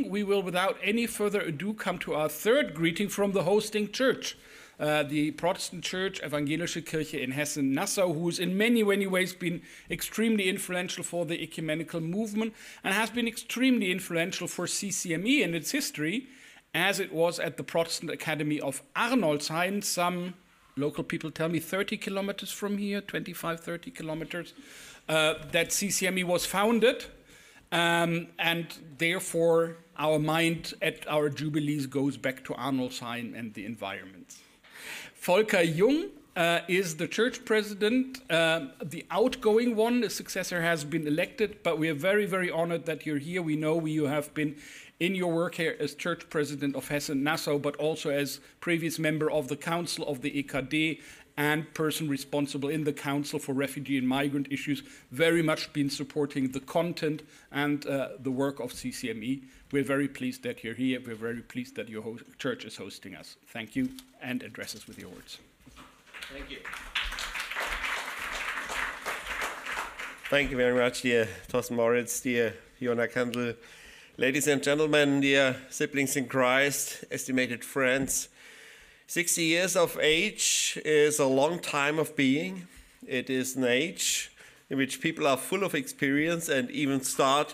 We will, without any further ado, come to our third greeting from the hosting church, the Protestant Church, Evangelische Kirche in Hessen-Nassau, who has in many, many ways been extremely influential for the ecumenical movement and has been extremely influential for CCME in its history, as it was at the Protestant Academy of Arnoldshain, some local people tell me 30 kilometers from here, 25, 30 kilometers, that CCME was founded. And therefore, our mind at our jubilees goes back to Arnoldshain and the environment. Volker Jung is the church president, the outgoing one. The successor has been elected, but we are very, very honored that you're here. We know you have been in your work here as church president of Hessen-Nassau, but also as previous member of the Council of the EKHN and person responsible in the Council for Refugee and Migrant Issues, very much been supporting the content and the work of CCME. We're very pleased that you're here. We're very pleased that your church is hosting us. Thank you, and address us with your words. Thank you. Thank you very much, dear Torsten, Moritz, dear Fiona Kendall, ladies and gentlemen, dear siblings in Christ, estimated friends. 60 years of age is a long time of being. It is an age in which people are full of experience and even start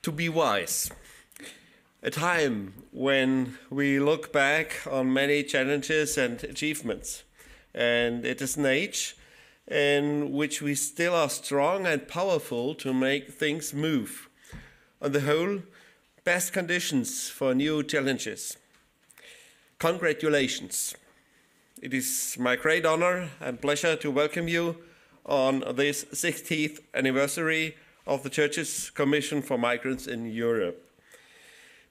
to be wise. A time when we look back on many challenges and achievements. And it is an age in which we still are strong and powerful to make things move. On the whole, best conditions for new challenges. Congratulations. It is my great honor and pleasure to welcome you on this 60th anniversary of the Church's Commission for Migrants in Europe.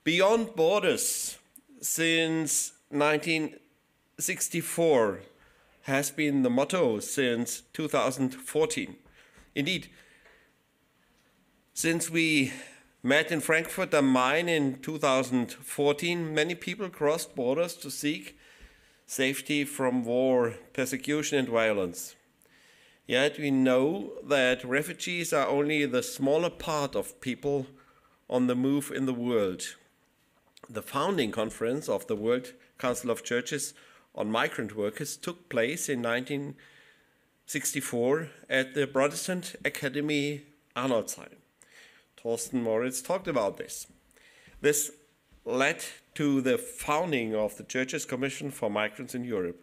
Beyond borders since 1964 has been the motto since 2014. Indeed, since we met in Frankfurt am Main in 2014, many people crossed borders to seek safety from war, persecution, and violence. Yet we know that refugees are only the smaller part of people on the move in the world. The founding conference of the World Council of Churches on Migrant Workers took place in 1964 at the Protestant Academy Arnoldshain. Torsten, Moritz talked about this. This led to the founding of the Church's Commission for Migrants in Europe.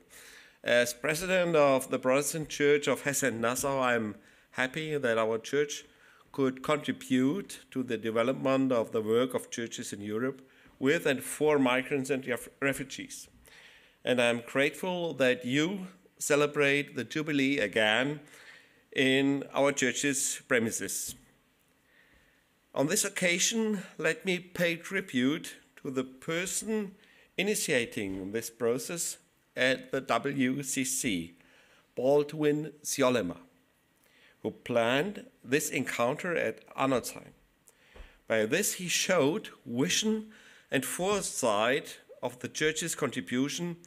As president of the Protestant Church of Hessen-Nassau, I'm happy that our church could contribute to the development of the work of churches in Europe with and for migrants and refugees. And I'm grateful that you celebrate the Jubilee again in our church's premises. On this occasion, let me pay tribute to the person initiating this process at the WCC, Baldwin Sjolema, who planned this encounter at Arnoldshain. By this, he showed vision and foresight of the Church's contribution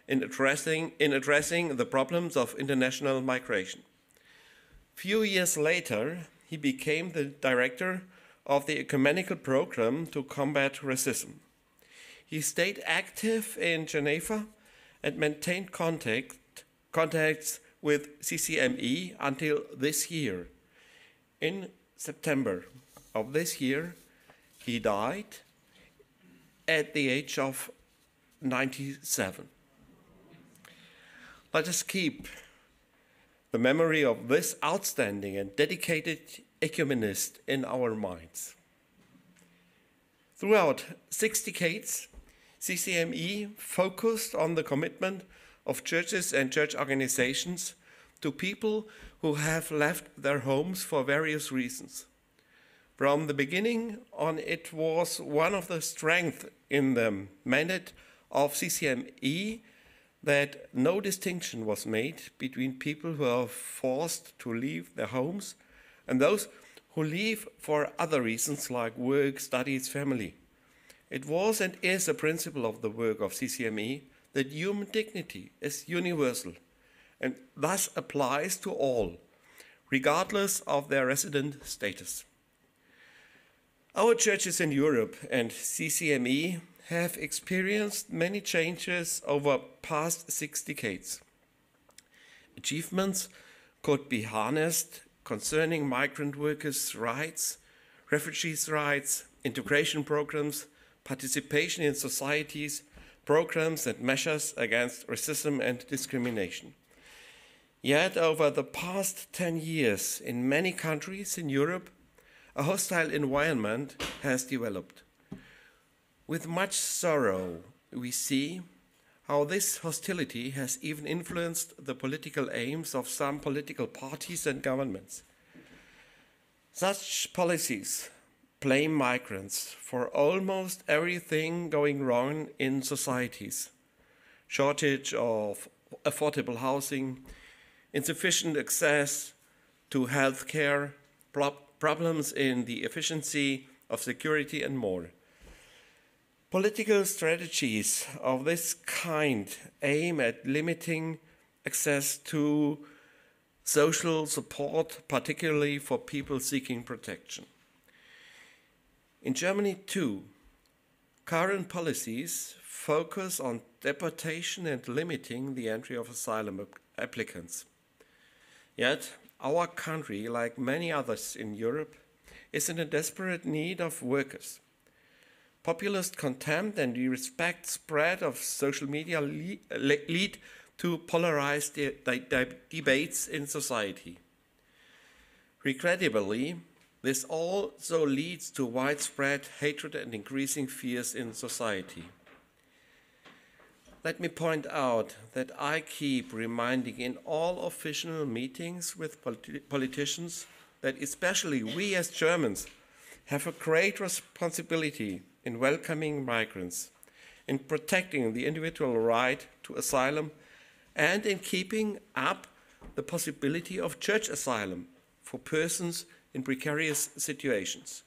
in addressing the problems of international migration. Few years later, he became the director of the ecumenical program to combat racism. He stayed active in Geneva and maintained contacts with CCME until this year. In September of this year, he died at the age of 97. Let us keep the memory of this outstanding and dedicated ecumenist in our minds. Throughout 6 decades, CCME focused on the commitment of churches and church organizations to people who have left their homes for various reasons. From the beginning on, it was one of the strengths in the mandate of CCME that no distinction was made between people who are forced to leave their homes and those who leave for other reasons like work, studies, family. It was and is a principle of the work of CCME that human dignity is universal and thus applies to all, regardless of their resident status. Our churches in Europe and CCME have experienced many changes over past 6 decades. Achievements could be harnessed concerning migrant workers' rights, refugees' rights, integration programs, participation in societies, programs and measures against racism and discrimination. Yet over the past 10 years, in many countries in Europe, a hostile environment has developed. With much sorrow, we see how this hostility has even influenced the political aims of some political parties and governments. Such policies blame migrants for almost everything going wrong in societies: shortage of affordable housing, insufficient access to health care, problems in the efficiency of security, and more. Political strategies of this kind aim at limiting access to social support, particularly for people seeking protection. In Germany, too, current policies focus on deportation and limiting the entry of asylum applicants. Yet, our country, like many others in Europe, is in a desperate need of workers. Populist contempt and irrespect spread of social media lead to polarized debates in society. Regrettably, this also leads to widespread hatred and increasing fears in society. Let me point out that I keep reminding in all official meetings with politicians that especially we as Germans have a great responsibility in welcoming migrants, in protecting the individual right to asylum, and in keeping up the possibility of church asylum for persons in precarious situations.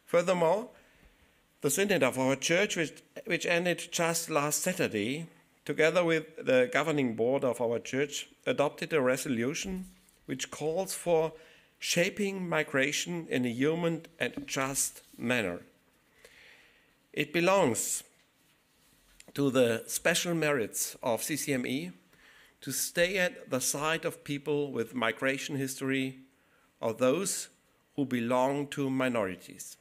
Furthermore, the synod of our church, which ended just last Saturday, together with the governing board of our church, adopted a resolution which calls for shaping migration in a human and just manner. It belongs to the special merits of CCME to stay at the side of people with migration history or those who belong to minorities.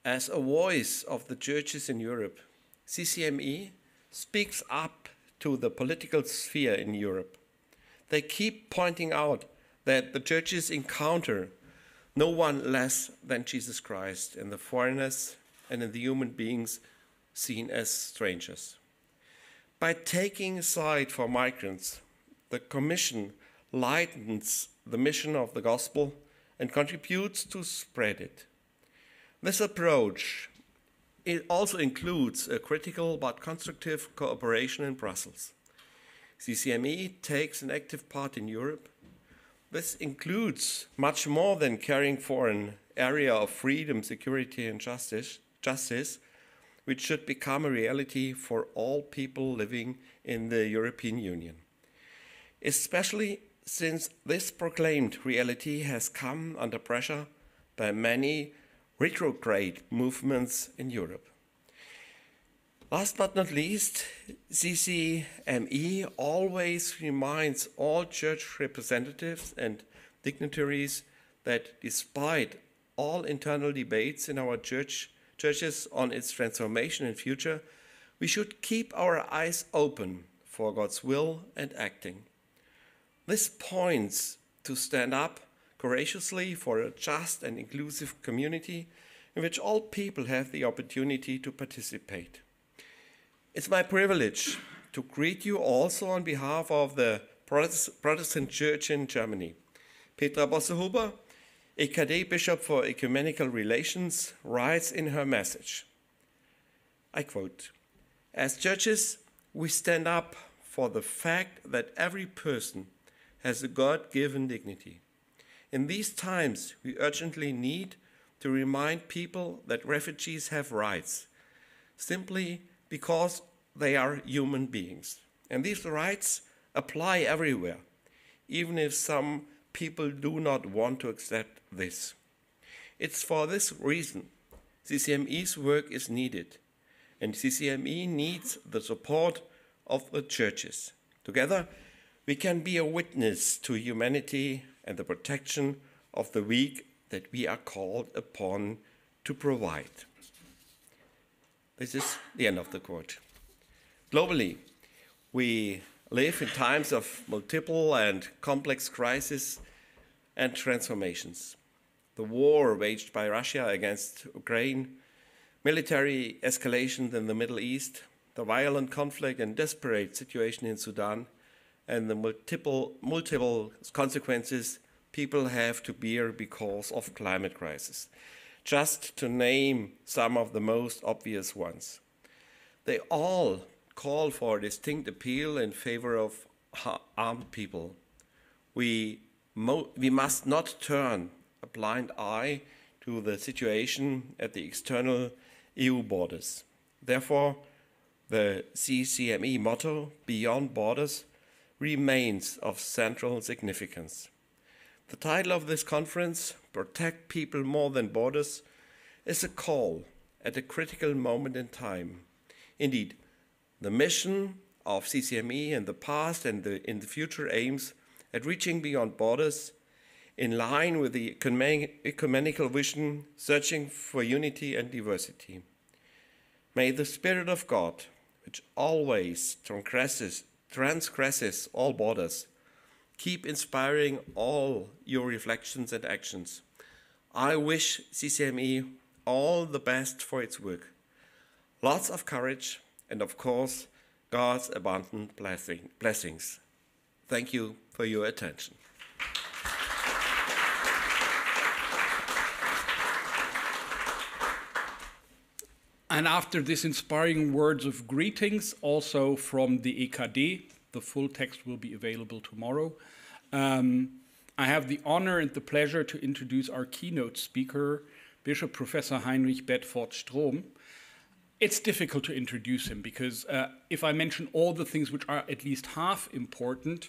As a voice of the churches in Europe, CCME speaks up to the political sphere in Europe. They keep pointing out that the churches encounter no one less than Jesus Christ in the foreigners and in the human beings seen as strangers. By taking a side for migrants, the Commission lightens the mission of the gospel and contributes to spread it. This approach also includes a critical but constructive cooperation in Brussels. CCME takes an active part in Europe. This includes much more than caring for an area of freedom, security, and justice, which should become a reality for all people living in the European Union, especially since this proclaimed reality has come under pressure by many retrograde movements in Europe. Last but not least, CCME always reminds all church representatives and dignitaries that despite all internal debates in our churches on its transformation and future, we should keep our eyes open for God's will and acting. This points to stand up courageously for a just and inclusive community in which all people have the opportunity to participate. It's my privilege to greet you also on behalf of the Protestant Church in Germany. Petra Bossehuber, EKD Bishop for Ecumenical Relations, writes in her message, I quote, "As churches, we stand up for the fact that every person has a God-given dignity. In these times, we urgently need to remind people that refugees have rights, simply because they are human beings. And these rights apply everywhere, even if some people do not want to accept this. It's for this reason CCME's work is needed, and CCME needs the support of the churches. Together, we can be a witness to humanity and the protection of the weak that we are called upon to provide. This is the end of the quote. Globally, we live in times of multiple and complex crises and transformations. The war waged by Russia against Ukraine, military escalation in the Middle East, the violent conflict and desperate situation in Sudan, and the multiple consequences people have to bear because of climate crisis, just to name some of the most obvious ones. They all call for a distinct appeal in favor of armed people. We must not turn a blind eye to the situation at the external EU borders. Therefore, the CCME motto, Beyond Borders, remains of central significance. The title of this conference, Protect People More Than Borders, is a call at a critical moment in time. Indeed, the mission of CCME in the past and in the future aims at reaching beyond borders in line with the ecumenical vision, searching for unity and diversity. May the Spirit of God, which always transgresses all borders, keep inspiring all your reflections and actions. I wish CCME all the best for its work. Lots of courage and, of course, God's abundant blessings. Thank you for your attention. And after this inspiring words of greetings, also from the EKD, the full text will be available tomorrow. I have the honor and the pleasure to introduce our keynote speaker, Bishop Professor Heinrich Bedford-Strohm. It's difficult to introduce him because if I mention all the things which are at least half important,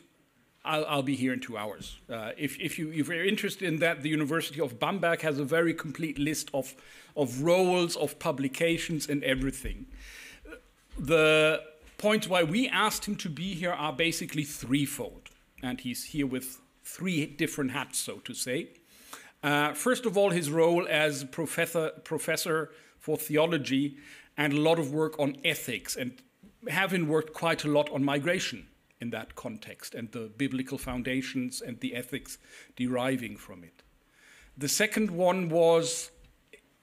I'll be here in 2 hours. If you're interested in that, the University of Bamberg has a very complete list of roles, of publications, and everything. The points why we asked him to be here are basically threefold, and he's here with 3 different hats, so to say. First of all, his role as professor for theology and a lot of work on ethics, and having worked quite a lot on migration in that context and the biblical foundations and the ethics deriving from it. The second one was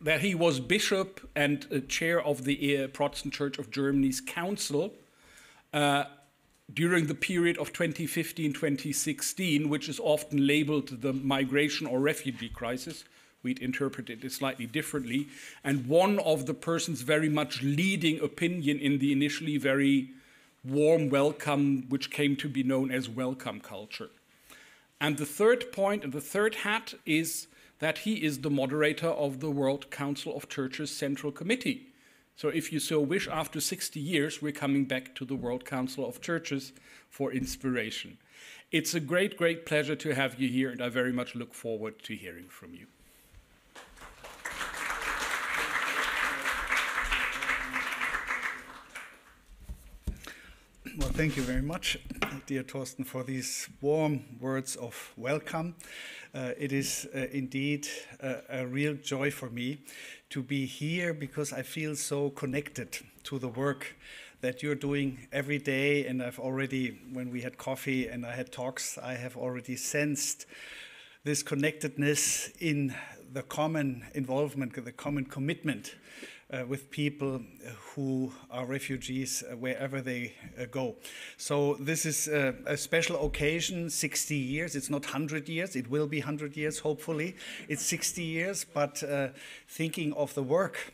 that he was bishop and chair of the Protestant Church of Germany's council during the period of 2015-2016, which is often labeled the migration or refugee crisis. We'd interpret it slightly differently. And one of the persons very much leading opinion in the initially very warm welcome, which came to be known as welcome culture. And the third point, and the third hat, is that he is the moderator of the World Council of Churches Central Committee. So if you so wish, after 60 years, we're coming back to the World Council of Churches for inspiration. It's a great, great pleasure to have you here, and I very much look forward to hearing from you. Well, thank you very much, dear Torsten, for these warm words of welcome. It is indeed a real joy for me to be here because I feel so connected to the work that you're doing every day. And I've already, when we had coffee and I had talks, I have already sensed this connectedness in the common involvement, the common commitment with people who are refugees wherever they go. So this is a special occasion, 60 years. It's not 100 years. It will be 100 years, hopefully. It's 60 years, but thinking of the work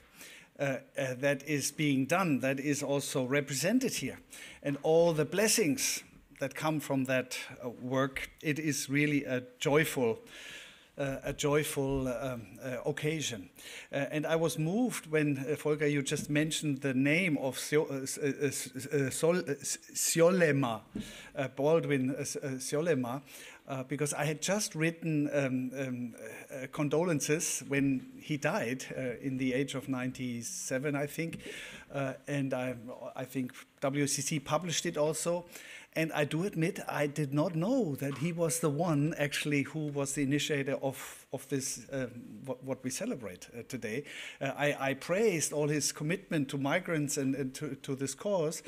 that is being done, that is also represented here, and all the blessings that come from that work, it is really a joyful occasion. And I was moved when, Volker, you just mentioned the name of Baldwin Siolema. because I had just written condolences when he died in the age of 97, I think, and I think WCC published it also. And I do admit I did not know that he was the one actually who was the initiator of this, what we celebrate today. I praised all his commitment to migrants and to this cause,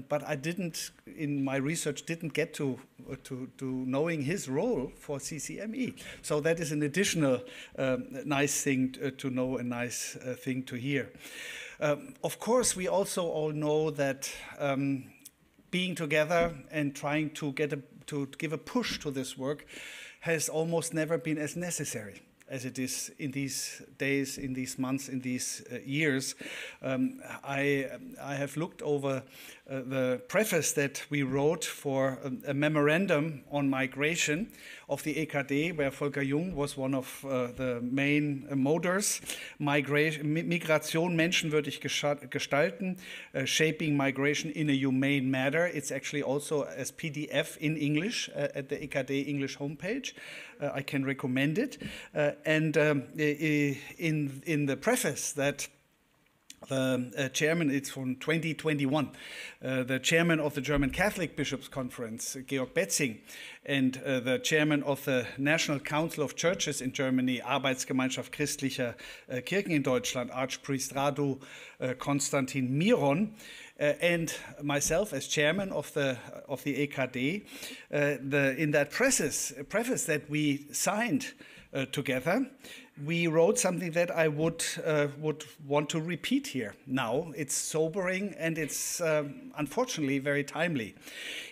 but I didn't, in my research, didn't get to knowing his role for CCME. So that is an additional nice thing to know, a nice thing to hear. Of course, we also all know that being together and trying to give a push to this work has almost never been as necessary as it is in these days, in these months, in these years. I have looked over the preface that we wrote for a memorandum on migration of the EKD, where Volker Jung was one of the main motors. Migration menschenwürdig gestalten, shaping migration in a humane manner. It's actually also as PDF in English at the EKD English homepage. I can recommend it. And in the preface that the chairman, it's from 2021, the chairman of the German Catholic Bishops' Conference, Georg Betzing, and the chairman of the National Council of Churches in Germany, Arbeitsgemeinschaft Christlicher Kirchen in Deutschland, Archpriest Radu Konstantin Miron, and myself as chairman of the EKD, in that preface that we signed together, we wrote something that I would want to repeat here now. It's sobering and it's unfortunately very timely.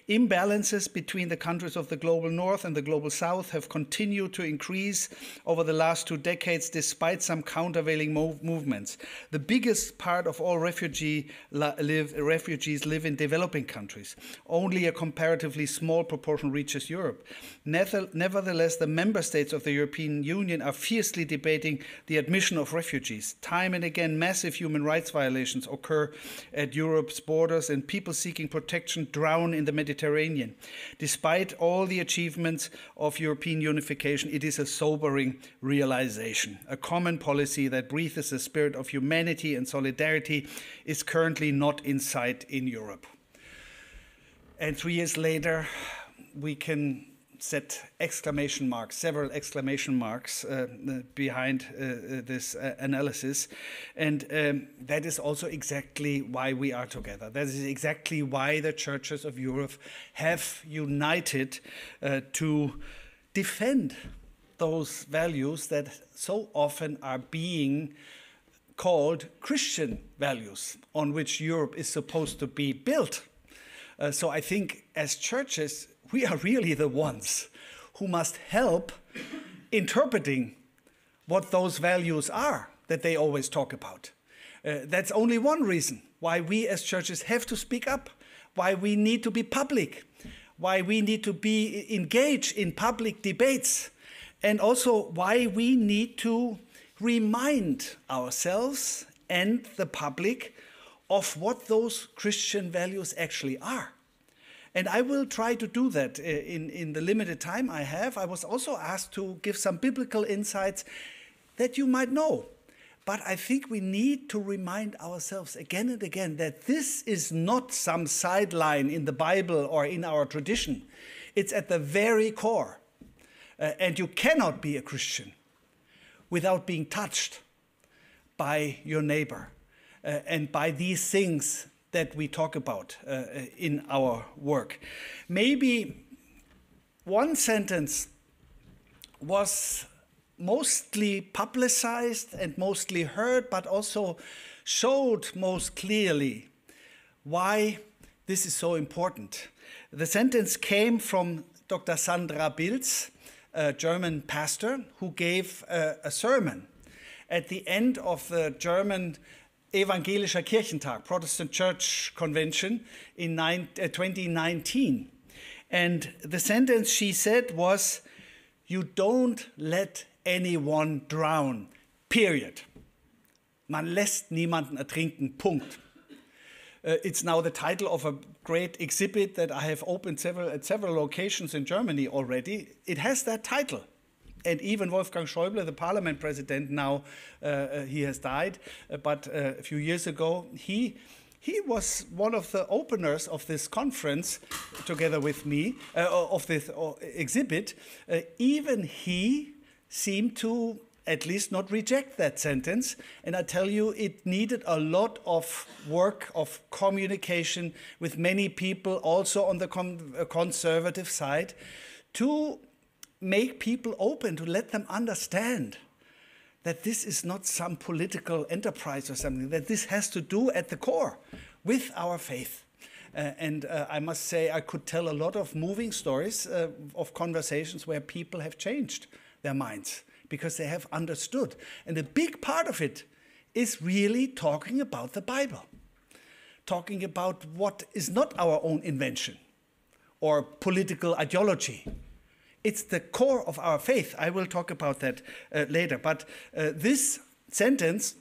Imbalances between the countries of the global north and the global south have continued to increase over the last 2 decades despite some countervailing movements. The biggest part of all refugees live in developing countries. Only a comparatively small proportion reaches Europe. Nevertheless, the member states of the European Union are fiercely debating the admission of refugees. Time and again, massive human rights violations occur at Europe's borders and people seeking protection drown in the Mediterranean. Despite all the achievements of European unification, it is a sobering realization. A common policy that breathes a spirit of humanity and solidarity is currently not in sight in Europe. And 3 years later, we can set exclamation marks, several exclamation marks behind this analysis. And that is also exactly why we are together. That is exactly why the churches of Europe have united to defend those values that so often are being called Christian values on which Europe is supposed to be built. So I think as churches, we are really the ones who must help interpreting what those values are that they always talk about. That's only one reason why we as churches have to speak up, why we need to be public, why we need to be engaged in public debates, and also why we need to remind ourselves and the public of what those Christian values actually are. And I will try to do that in the limited time I have. I was also asked to give some biblical insights that you might know. But I think we need to remind ourselves again and again that this is not some sideline in the Bible or in our tradition. It's at the very core. And you cannot be a Christian without being touched by your neighbor and by these things that we talk about in our work. Maybe one sentence was mostly publicized and mostly heard, but also showed most clearly why this is so important. The sentence came from Dr. Sandra Bilz, a German pastor, who gave a sermon at the end of the German Evangelischer Kirchentag, Protestant Church Convention in 2019. And the sentence she said was, "You don't let anyone drown, period." Man lässt niemanden ertrinken, Punkt. It's now the title of a great exhibit that I have opened at several locations in Germany already. It has that title. And even Wolfgang Schäuble, the parliament president now, he has died, but a few years ago, he was one of the openers of this conference together with me, of this exhibit. Even he seemed to at least not reject that sentence. And I tell you, it needed a lot of work, of communication with many people, also on the conservative side, to make people open, to let them understand that this is not some political enterprise or something, that this has to do at the core with our faith. And I must say, I could tell a lot of moving stories of conversations where people have changed their minds because they have understood. And a big part of it is really talking about the Bible, talking about what is not our own invention or political ideology. It's the core of our faith. I will talk about that later. But this sentence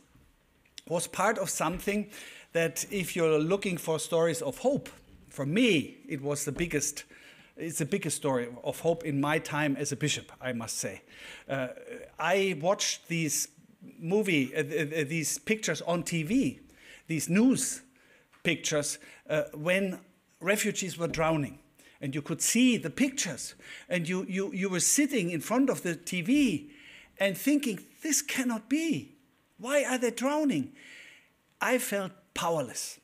was part of something that, if you're looking for stories of hope, for me, it was the biggest. It's the biggest story of hope in my time as a bishop, I must say. I watched these pictures on TV, these news pictures, when refugees were drowning. And you could see the pictures, and you were sitting in front of the TV and thinking, this cannot be. Why are they drowning? I felt powerless.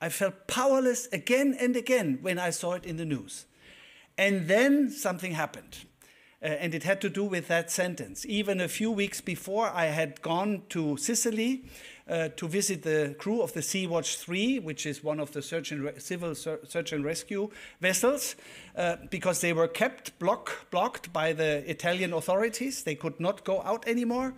I felt powerless again and again when I saw it in the news. And then something happened, and it had to do with that sentence. Even a few weeks before, I had gone to Sicily to visit the crew of the Sea-Watch 3, which is one of the civil search and rescue vessels, because they were kept blocked by the Italian authorities. They could not go out anymore,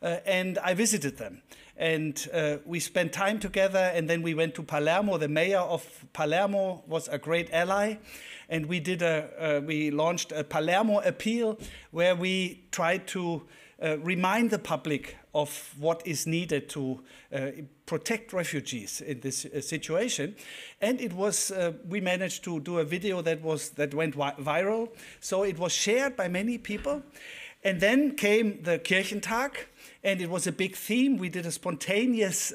and I visited them. And we spent time together, and then we went to Palermo. The mayor of Palermo was a great ally, and we launched a Palermo appeal where we tried to remind the public of what is needed to protect refugees in this situation. And it was we managed to do a video that went viral, so it was shared by many people. And then came the Kirchentag, and it was a big theme. We did a spontaneous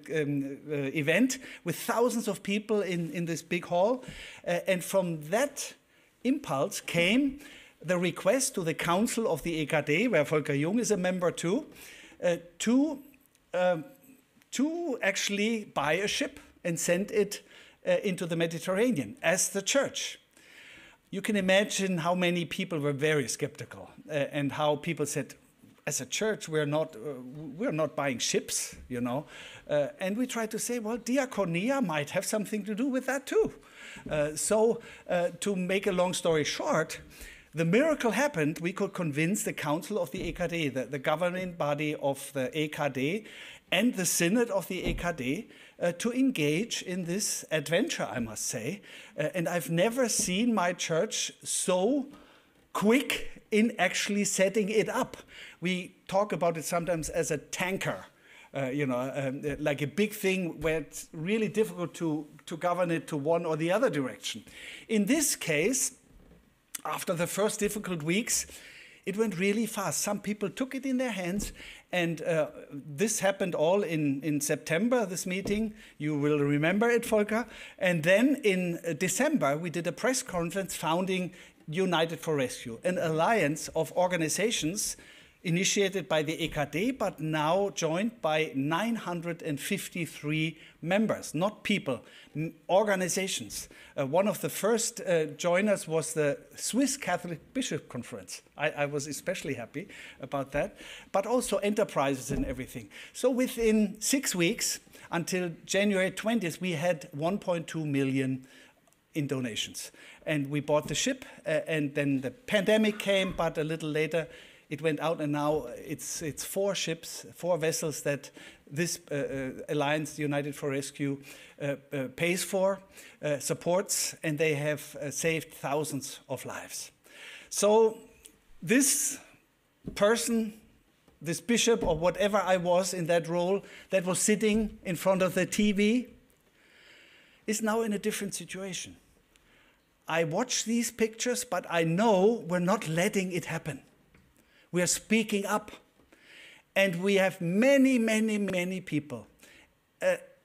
event with thousands of people in this big hall. And from that impulse came the request to the Council of the EKHN, where Volker Jung is a member too, to actually buy a ship and send it into the Mediterranean as the church. You can imagine how many people were very skeptical and how people said, as a church, we're not buying ships, you know. And we tried to say, well, diaconia might have something to do with that too. So to make a long story short, the miracle happened. We could convince the Council of the EKHN, the governing body of the EKHN, and the Synod of the EKHN to engage in this adventure, I must say. And I've never seen my church so quick in actually setting it up. We talk about it sometimes as a tanker, like a big thing where it's really difficult to govern it to one or the other direction. In this case, after the first difficult weeks, it went really fast. Some people took it in their hands, and this happened all in September, this meeting. You will remember it, Volker. And then in December, we did a press conference founding United for Rescue, an alliance of organizations initiated by the EKHN, but now joined by 953 members, not people, organizations. One of the first joiners was the Swiss Catholic Bishop Conference. I was especially happy about that, but also enterprises and everything. So within 6 weeks, until January 20th, we had 1.2 million in donations. And we bought the ship, and then the pandemic came, but a little later, it went out, and now it's 4 ships, 4 vessels that this Alliance United for Rescue pays for, supports, and they have saved thousands of lives. So this person, this bishop or whatever I was in that role, that was sitting in front of the TV, is now in a different situation. I watch these pictures, but I know we're not letting it happen. We are speaking up. And we have many, many, many people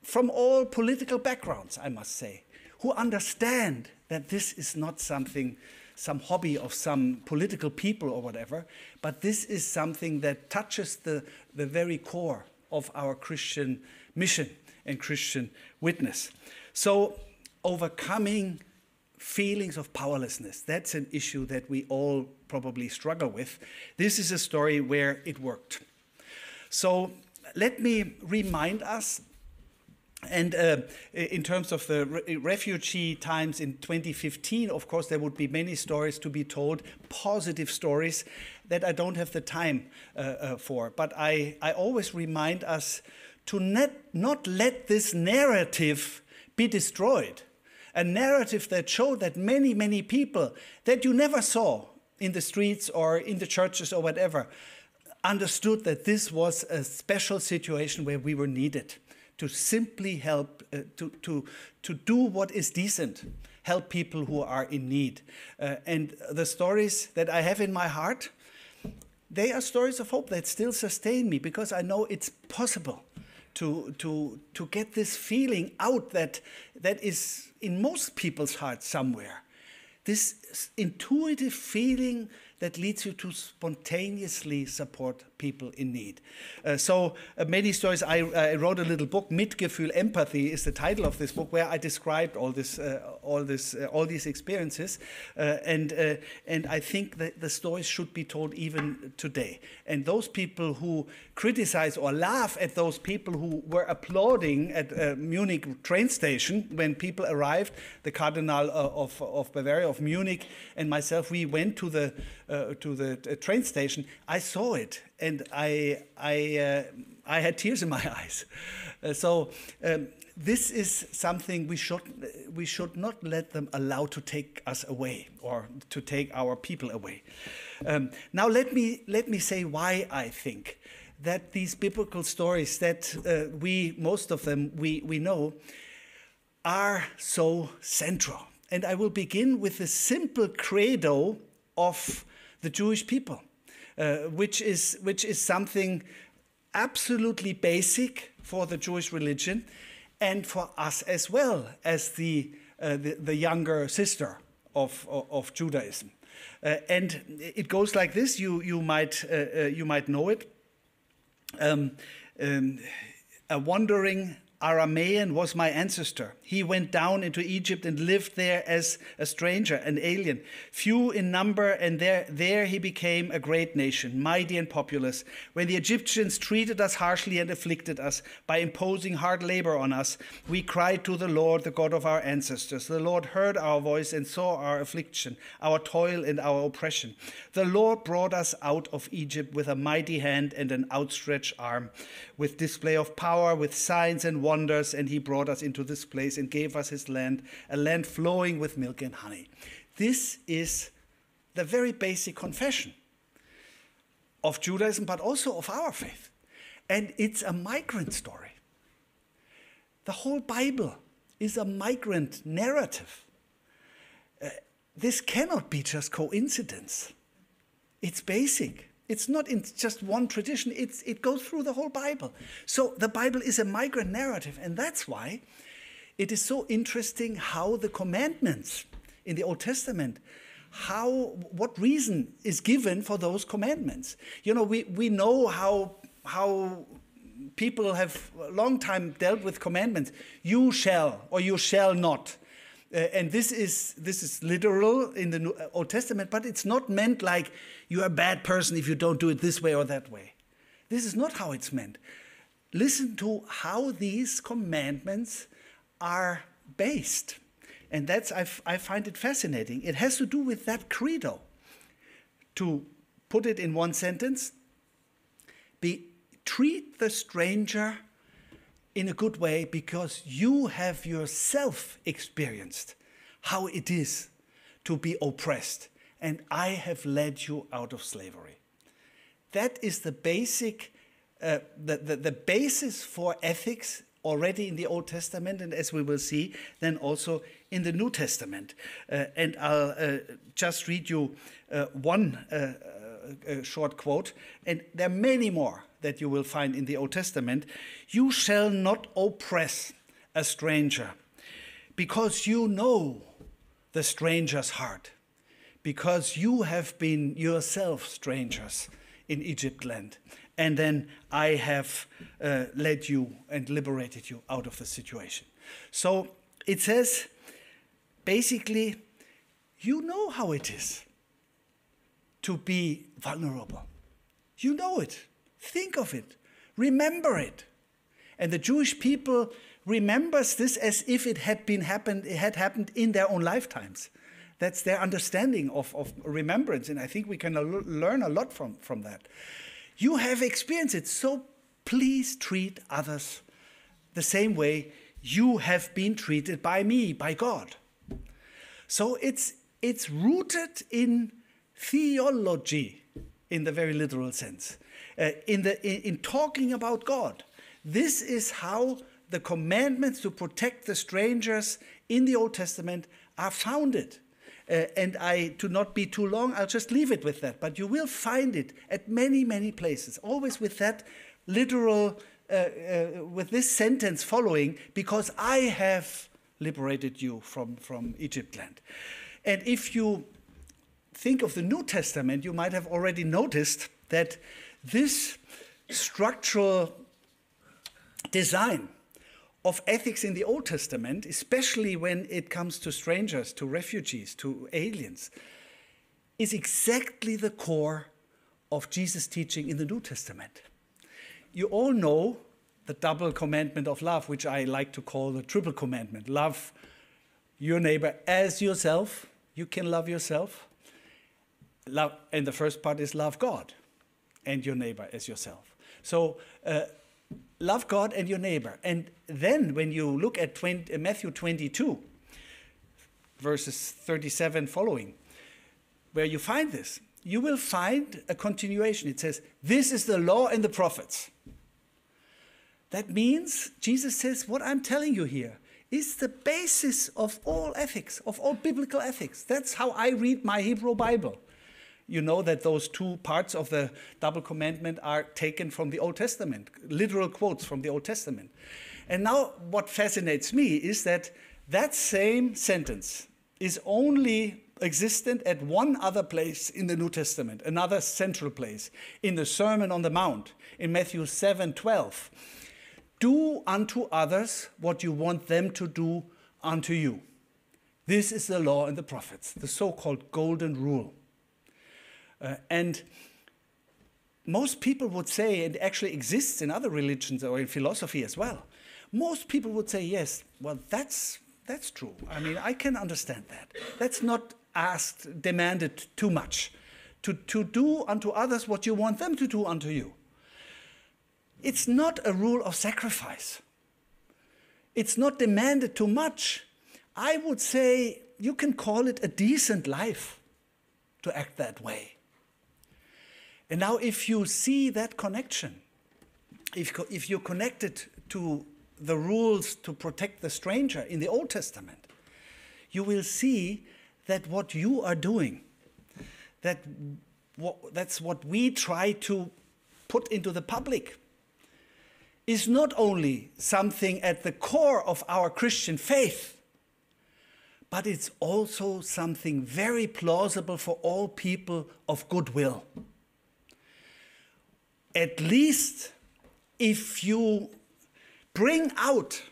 from all political backgrounds, I must say, who understand that this is not something, some hobby of some political people or whatever, but this is something that touches the very core of our Christian mission and Christian witness. So overcoming feelings of powerlessness, that's an issue that we all probably struggle with. This is a story where it worked. So let me remind us, and in terms of the refugee times in 2015, of course, there would be many stories to be told, positive stories that I don't have the time for. But I always remind us to not let this narrative be destroyed. A narrative that showed that many, many people that you never saw in the streets or in the churches or whatever understood that this was a special situation where we were needed to simply help, to do what is decent, help people who are in need. And the stories that I have in my heart, they are stories of hope that still sustain me, because I know it's possible to get this feeling out that is in most people's hearts somewhere. This intuitive feeling that leads you to spontaneously support people in need. So many stories. I wrote a little book, Mitgefühl, Empathy is the title of this book, where I described all these experiences, and I think that the stories should be told even today. And those people who criticize or laugh at those people who were applauding at Munich train station when people arrived, the Cardinal of Bavaria, of Munich, and myself, we went to the train station. I saw it, and I had tears in my eyes. This is something we should not let them allow to take us away, or to take our people away. Now let me say why I think that these biblical stories that most of them we know, are so central. And I will begin with the simple credo of the Jewish people, which is something absolutely basic for the Jewish religion and for us as well as the younger sister of Judaism. And it goes like this. You might know it. A wandering Aramean was my ancestor. He went down into Egypt and lived there as a stranger, an alien, few in number, and there he became a great nation, mighty and populous. When the Egyptians treated us harshly and afflicted us by imposing hard labor on us, we cried to the Lord, the God of our ancestors. The Lord heard our voice and saw our affliction, our toil and our oppression. The Lord brought us out of Egypt with a mighty hand and an outstretched arm, with display of power, with signs and wonders, and he brought us into this place and gave us his land, a land flowing with milk and honey. This is the very basic confession of Judaism, but also of our faith. And it's a migrant story. The whole Bible is a migrant narrative. This cannot be just coincidence. It's basic. It's not in just one tradition. It goes through the whole Bible. So the Bible is a migrant narrative, and that's why it is so interesting how the commandments in the Old Testament, what reason is given for those commandments. You know, we know how people have a long time dealt with commandments. You shall or you shall not. And this is literal in the Old Testament, but it's not meant like you're a bad person if you don't do it this way or that way. This is not how it's meant. Listen to how these commandments are based. And I find it fascinating. It has to do with that credo. To put it in one sentence, treat the stranger in a good way because you have yourself experienced how it is to be oppressed, and I have led you out of slavery. That is the basic, the basis for ethics already in the Old Testament, and as we will see, then also in the New Testament. And I'll just read you one short quote, and there are many more that you will find in the Old Testament. You shall not oppress a stranger, because you know the stranger's heart, because you have been yourself strangers in Egypt land. And then I have led you and liberated you out of the situation. So it says, basically, you know how it is to be vulnerable. You know it. Think of it. Remember it. And the Jewish people remembers this as if it had happened in their own lifetimes. That's their understanding of remembrance, and I think we can learn a lot from that. You have experienced it, so please treat others the same way you have been treated by me, by God. So it's rooted in theology, in the very literal sense, in talking about God. This is how the commandments to protect the strangers in the Old Testament are founded. And to not be too long, I'll just leave it with that. But you will find it at many, many places, always with that literal, with this sentence following, because I have liberated you from Egypt land. And if you think of the New Testament, you might have already noticed that this structural design of ethics in the Old Testament, especially when it comes to strangers, to refugees, to aliens, is exactly the core of Jesus' teaching in the New Testament. You all know the double commandment of love, which I like to call the triple commandment. Love your neighbor as yourself. You can love yourself. And the first part is love God and your neighbor as yourself. So love God and your neighbor. And then when you look at Matthew 22, verses 37 following, where you find this, you will find a continuation. It says, this is the law and the prophets. That means Jesus says, what I'm telling you here is the basis of all ethics, of all biblical ethics. That's how I read my Hebrew Bible. You know that those two parts of the double commandment are taken from the Old Testament, literal quotes from the Old Testament. And now what fascinates me is that that same sentence is only existent at one other place in the New Testament, another central place, in the Sermon on the Mount, in Matthew 7:12. Do unto others what you want them to do unto you. This is the law and the prophets, the so-called golden rule. And most people would say, and it actually exists in other religions or in philosophy as well, most people would say, yes, well, that's true. I mean, I can understand that. That's not demanded too much. To do unto others what you want them to do unto you. It's not a rule of sacrifice. It's not demanded too much. I would say you can call it a decent life to act that way. And now if you see that connection, if you connect it to the rules to protect the stranger in the Old Testament, you will see that what you are doing, that's what we try to put into the public, is not only something at the core of our Christian faith, but it's also something very plausible for all people of goodwill. At least if you bring out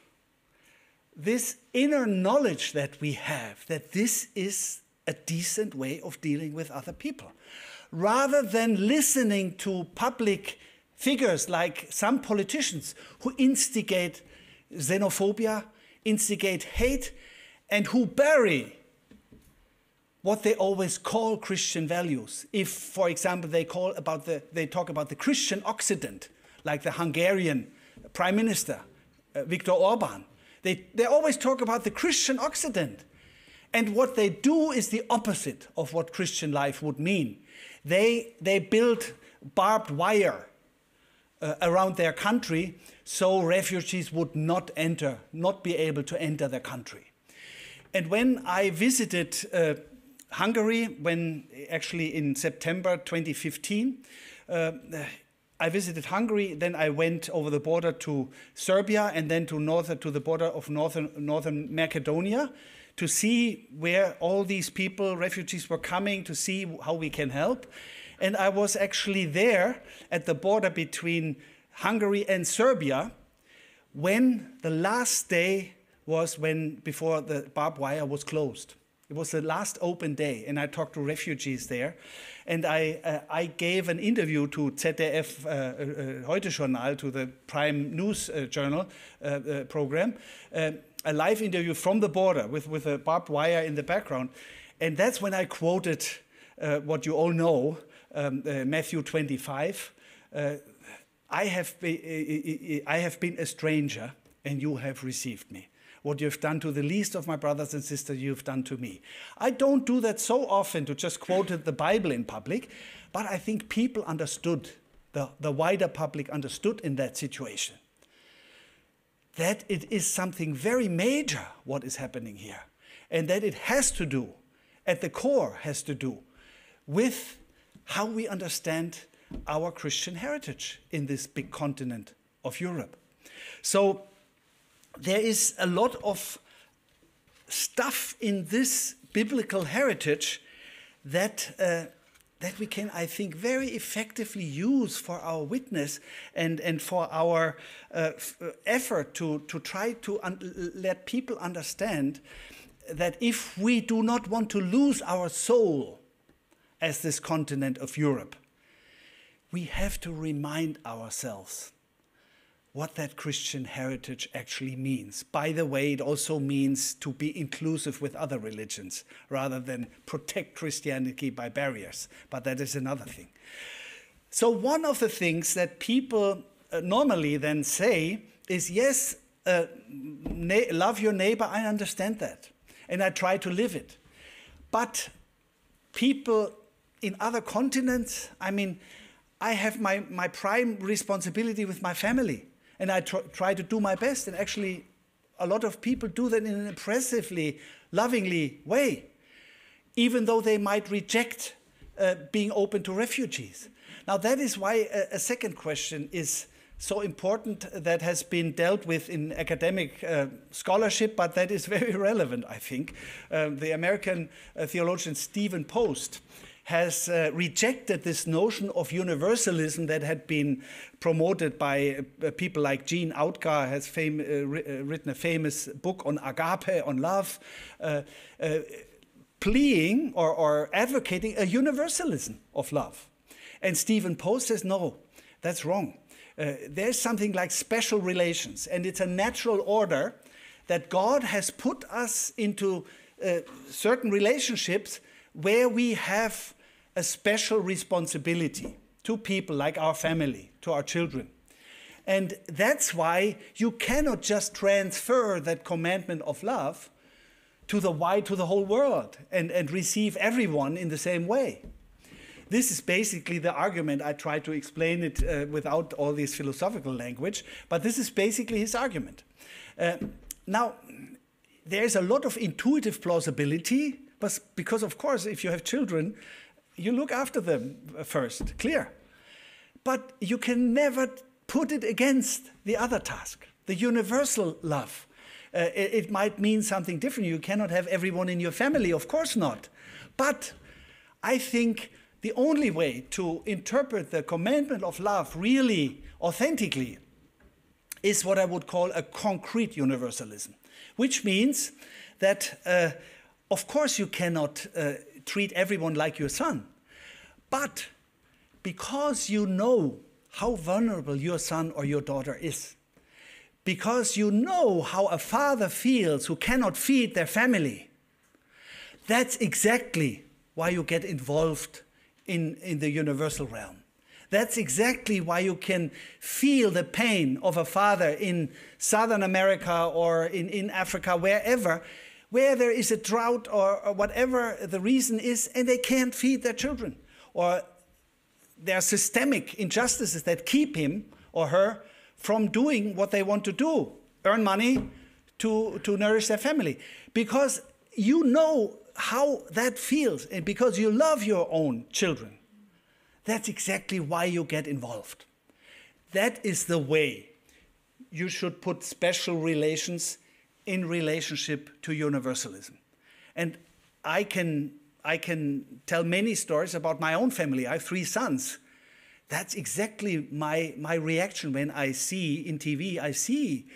this inner knowledge that we have, that this is a decent way of dealing with other people, rather than listening to public figures like some politicians who instigate xenophobia, instigate hate, and who bury what they always call Christian values. If, for example, they talk about the Christian Occident, like the Hungarian Prime Minister, Viktor Orban, they always talk about the Christian Occident. And what they do is the opposite of what Christian life would mean. They build barbed wire around their country, so refugees would not be able to enter their country. And when I visited Hungary, actually in September 2015, I visited Hungary, then I went over the border to Serbia and then to the border of northern Macedonia to see where all these people, refugees, were coming, to see how we can help. And I was actually there at the border between Hungary and Serbia when the last day was before the barbed wire was closed. It was the last open day, and I talked to refugees there. And I gave an interview to ZDF Heute-Journal, to the Prime News journal program, a live interview from the border with a barbed wire in the background. And that's when I quoted what you all know, Matthew 25. I have been a stranger, and you have received me. What you have done to the least of my brothers and sisters, you have done to me. I don't do that so often to just quote the Bible in public, but I think people understood, the wider public understood in that situation, that it is something very major what is happening here, and that it has to do, at the core has to do, with how we understand our Christian heritage in this big continent of Europe. So there is a lot of stuff in this biblical heritage that we can, I think, very effectively use for our witness and for our effort to try to let people understand that if we do not want to lose our soul as this continent of Europe, we have to remind ourselves what that Christian heritage actually means. By the way, it also means to be inclusive with other religions rather than protect Christianity by barriers. But that is another thing. So one of the things that people normally then say is, yes, love your neighbor, I understand that. And I try to live it. But people in other continents, I mean, I have my prime responsibility with my family. And I try to do my best. And actually, a lot of people do that in an impressively, lovingly way, even though they might reject being open to refugees. Now, that is why a second question is so important that has been dealt with in academic scholarship, but that is very relevant, I think. The American theologian Stephen Post has rejected this notion of universalism that had been promoted by people like Gene Outgar, has written a famous book on agape, on love, pleading or advocating a universalism of love. And Stephen Post says, no, that's wrong. There's something like special relations, and it's a natural order that God has put us into certain relationships where we have a special responsibility to people like our family, to our children. And that's why you cannot just transfer that commandment of love to the whole world and receive everyone in the same way. This is basically the argument. I try to explain it without all this philosophical language, but this is basically his argument. Now, there's a lot of intuitive plausibility, but because, of course, if you have children, you look after them first, clear. But you can never put it against the other task, the universal love. It might mean something different. You cannot have everyone in your family, of course not. But I think the only way to interpret the commandment of love really authentically is what I would call a concrete universalism, which means that, of course, you cannot treat everyone like your son. But because you know how vulnerable your son or your daughter is, because you know how a father feels who cannot feed their family, that's exactly why you get involved in the universal realm. That's exactly why you can feel the pain of a father in Southern America or in Africa, wherever, where there is a drought or whatever the reason is, and they can't feed their children. Or there are systemic injustices that keep him or her from doing what they want to do, earn money to nourish their family. Because you know how that feels, and because you love your own children. That's exactly why you get involved. That is the way you should put special relations in relationship to universalism. And I can tell many stories about my own family. I have 3 sons. That's exactly my reaction when I see in TV, I see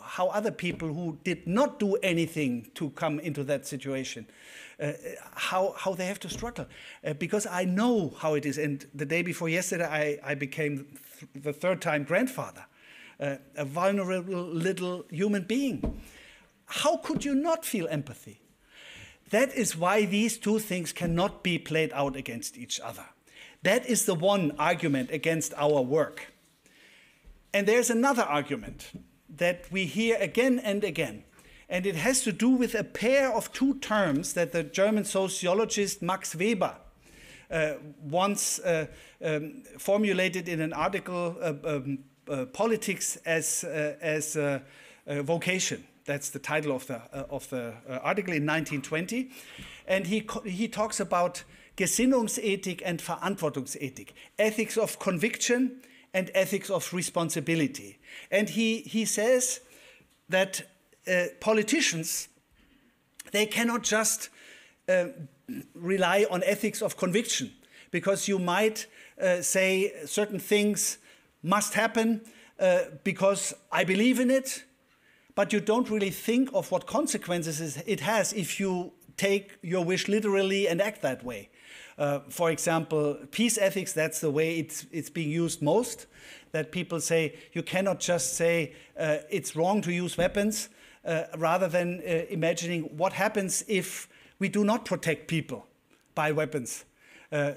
how other people who did not do anything to come into that situation, how they have to struggle. Because I know how it is. And the day before yesterday, I became the 3rd time grandfather, a vulnerable little human being. How could you not feel empathy? That is why these 2 things cannot be played out against each other. That is the one argument against our work. And there's another argument that we hear again and again. And it has to do with a pair of 2 terms that the German sociologist Max Weber once formulated in an article, Politics as Vocation. That's the title of the article in 1920. And he talks about Gesinnungsethik and Verantwortungsethik, ethics of conviction and ethics of responsibility. And he says that politicians, they cannot just rely on ethics of conviction, because you might say certain things must happen because I believe in it, but you don't really think of what consequences it has if you take your wish literally and act that way. For example, peace ethics, that's the way it's being used most, that people say you cannot just say it's wrong to use weapons, rather than imagining what happens if we do not protect people by weapons.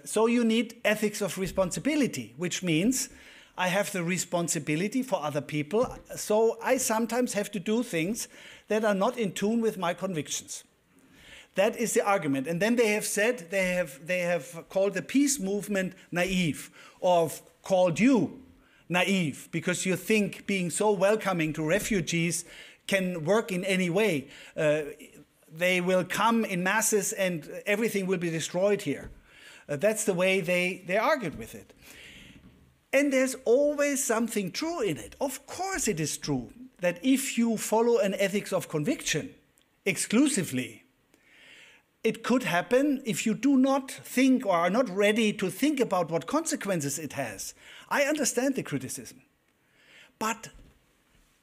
So you need ethics of responsibility, which means I have the responsibility for other people, so I sometimes have to do things that are not in tune with my convictions. That is the argument. And then they have said, they have called the peace movement naive, or called you naive, because you think being so welcoming to refugees can work in any way. They will come in masses and everything will be destroyed here. That's the way they argued with it. And there's always something true in it. Of course it is true that if you follow an ethics of conviction exclusively, it could happen if you do not think or are not ready to think about what consequences it has. I understand the criticism, but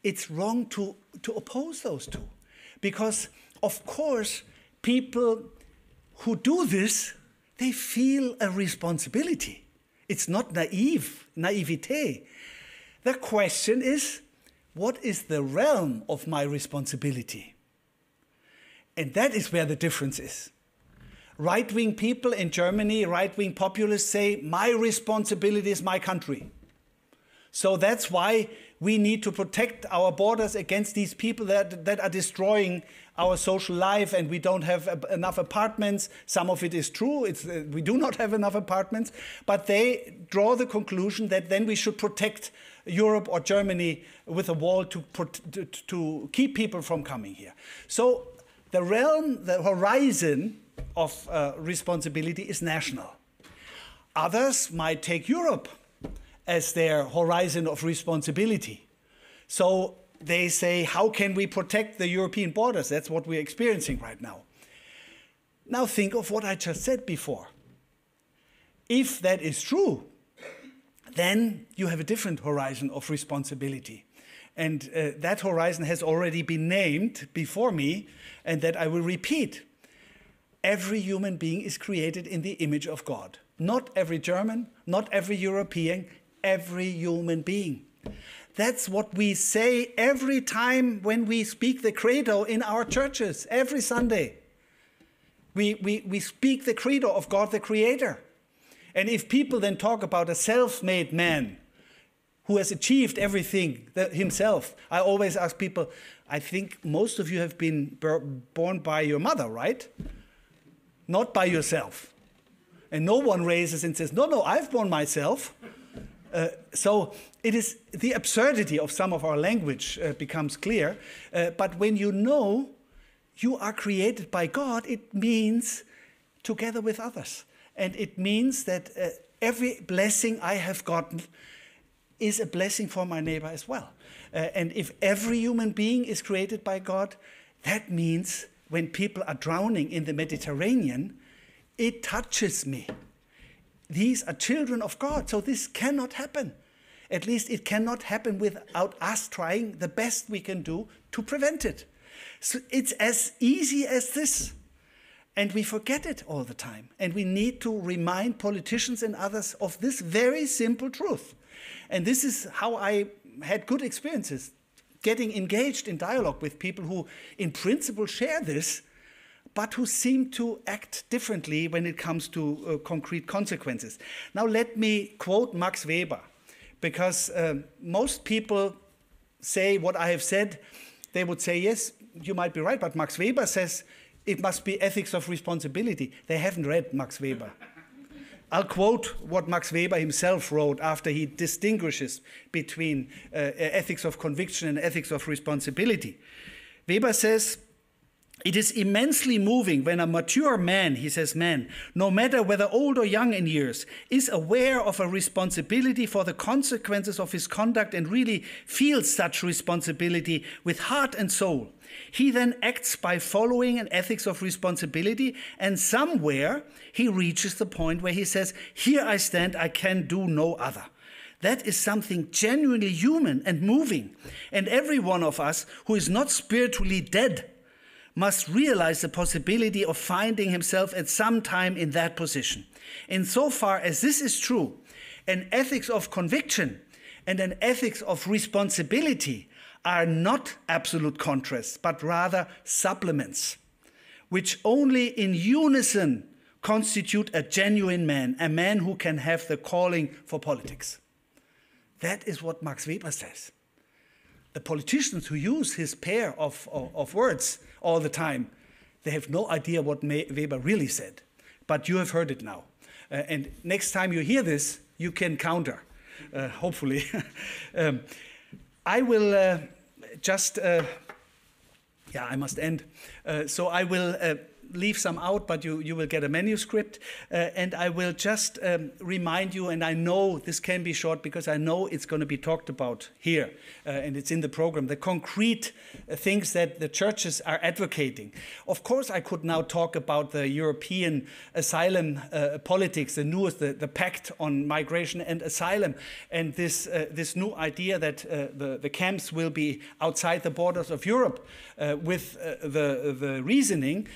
it's wrong to oppose those 2. Because, of course, people who do this, they feel a responsibility. It's not naivete. The question is, what is the realm of my responsibility? And that is where the difference is. Right-wing people in Germany, right-wing populists say, my responsibility is my country. So that's why we need to protect our borders against these people that are destroying our social life, and we don't have enough apartments. Some of it is true. We do not have enough apartments. But they draw the conclusion that then we should protect Europe or Germany with a wall to keep people from coming here. So the realm, the horizon of responsibility is national. Others might take Europe as their horizon of responsibility. So they say, how can we protect the European borders? That's what we're experiencing right now. Now think of what I just said before. If that is true, then you have a different horizon of responsibility. And that horizon has already been named before me, and that I will repeat. Every human being is created in the image of God. Not every German, not every European, every human being. That's what we say every time when we speak the credo in our churches, every Sunday. We speak the credo of God the Creator. And if people then talk about a self-made man who has achieved everything himself, I always ask people, I think most of you have been born by your mother, right? Not by yourself. And no one raises and says, no, I've born myself. So it is the absurdity of some of our language becomes clear. But when you know you are created by God, it means together with others. And it means that every blessing I have gotten is a blessing for my neighbor as well. And if every human being is created by God, that means when people are drowning in the Mediterranean, it touches me. These are children of God, so this cannot happen. At least it cannot happen without us trying the best we can do to prevent it. So it's as easy as this. And we forget it all the time. And we need to remind politicians and others of this very simple truth. And this is how I had good experiences, getting engaged in dialogue with people who in principle share this, but who seem to act differently when it comes to concrete consequences. Now let me quote Max Weber, because most people say what I have said. They would say, yes, you might be right, but Max Weber says it must be ethics of responsibility. They haven't read Max Weber. I'll quote what Max Weber himself wrote after he distinguishes between ethics of conviction and ethics of responsibility. Weber says, it is immensely moving when a mature man, he says man, no matter whether old or young in years, is aware of a responsibility for the consequences of his conduct and really feels such responsibility with heart and soul. He then acts by following an ethics of responsibility, and somewhere he reaches the point where he says, here I stand, I can do no other. That is something genuinely human and moving. And every one of us who is not spiritually dead must realize the possibility of finding himself at some time in that position. Insofar as this is true, an ethics of conviction and an ethics of responsibility are not absolute contrasts, but rather supplements, which only in unison constitute a genuine man, a man who can have the calling for politics. That is what Max Weber says. The politicians who use his pair of words all the time, they have no idea what Weber really said. But you have heard it now. And next time you hear this, you can counter, hopefully. I will I must end. So I will leave some out, but you will get a manuscript. And I will just remind you, and I know this can be short because I know it's going to be talked about here, and it's in the program, the concrete things that the churches are advocating. Of course, I could now talk about the European asylum politics, the newest, the Pact on Migration and Asylum, and this new idea that the camps will be outside the borders of Europe, with the reasoning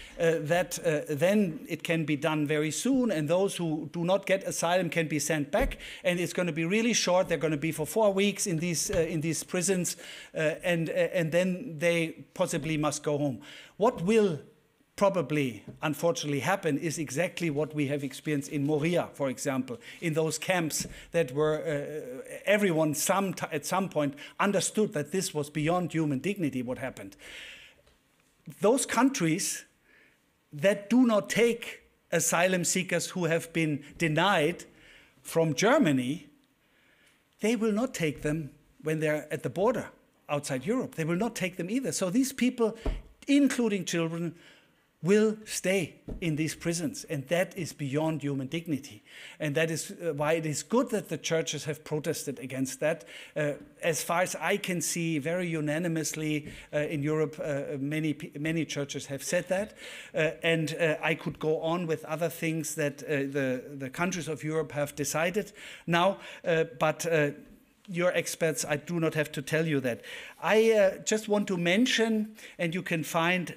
that then it can be done very soon, and those who do not get asylum can be sent back, and it's going to be really short. They're going to be for 4 weeks in these prisons, and then they possibly must go home. What will probably, unfortunately, happen is exactly what we have experienced in Moria, for example, in those camps that were, everyone at some point understood that this was beyond human dignity, what happened. Those countries that do not take asylum seekers who have been denied from Germany, they will not take them when they're at the border outside Europe. They will not take them either. So these people, including children, will stay in these prisons, and that is beyond human dignity. And that is why it is good that the churches have protested against that. As far as I can see, very unanimously in Europe, many churches have said that. And I could go on with other things that the countries of Europe have decided now, but your experts, I do not have to tell you that. I just want to mention, and you can find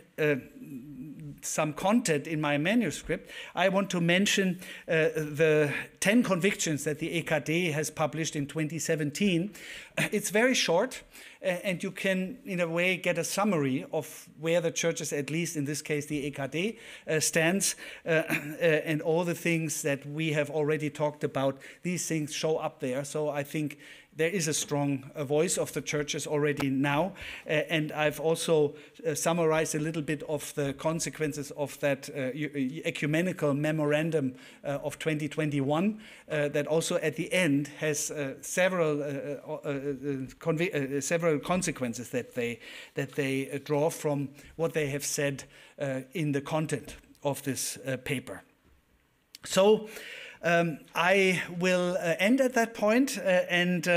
some content in my manuscript, I want to mention the 10 convictions that the EKD has published in 2017. It's very short, and you can, in a way, get a summary of where the churches, at least in this case the EKD, stands, and all the things that we have already talked about. These things show up there, so I think there is a strong voice of the churches already now, and I've also summarized a little bit of the consequences of that ecumenical memorandum of 2021 that also at the end has several consequences that they draw from what they have said in the content of this paper. So I will end at that point, and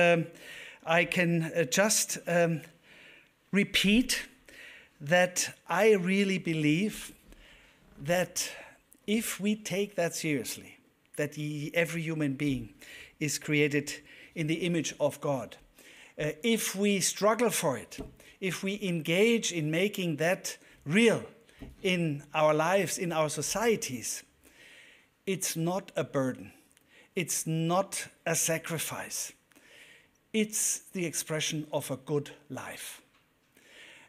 I can just repeat that I really believe that if we take that seriously, that every human being is created in the image of God, if we struggle for it, if we engage in making that real in our lives, in our societies, it's not a burden. It's not a sacrifice. It's the expression of a good life.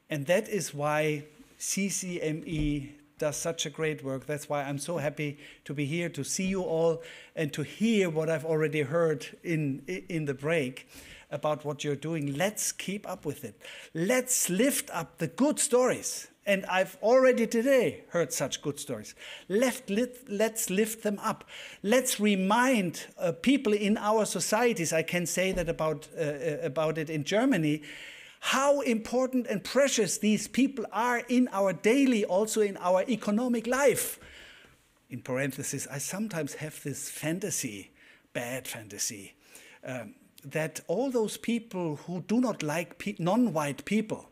And that is why CCME does such a great work. That's why I'm so happy to be here, to see you all, and to hear what I've already heard in the break about what you're doing. Let's keep up with it. Let's lift up the good stories. And I've already today heard such good stories. Let's lift them up. Let's remind people in our societies, I can say that about it in Germany, how important and precious these people are in our daily, also in our economic life. In parentheses, I sometimes have this fantasy, bad fantasy, that all those people who do not like non-white people,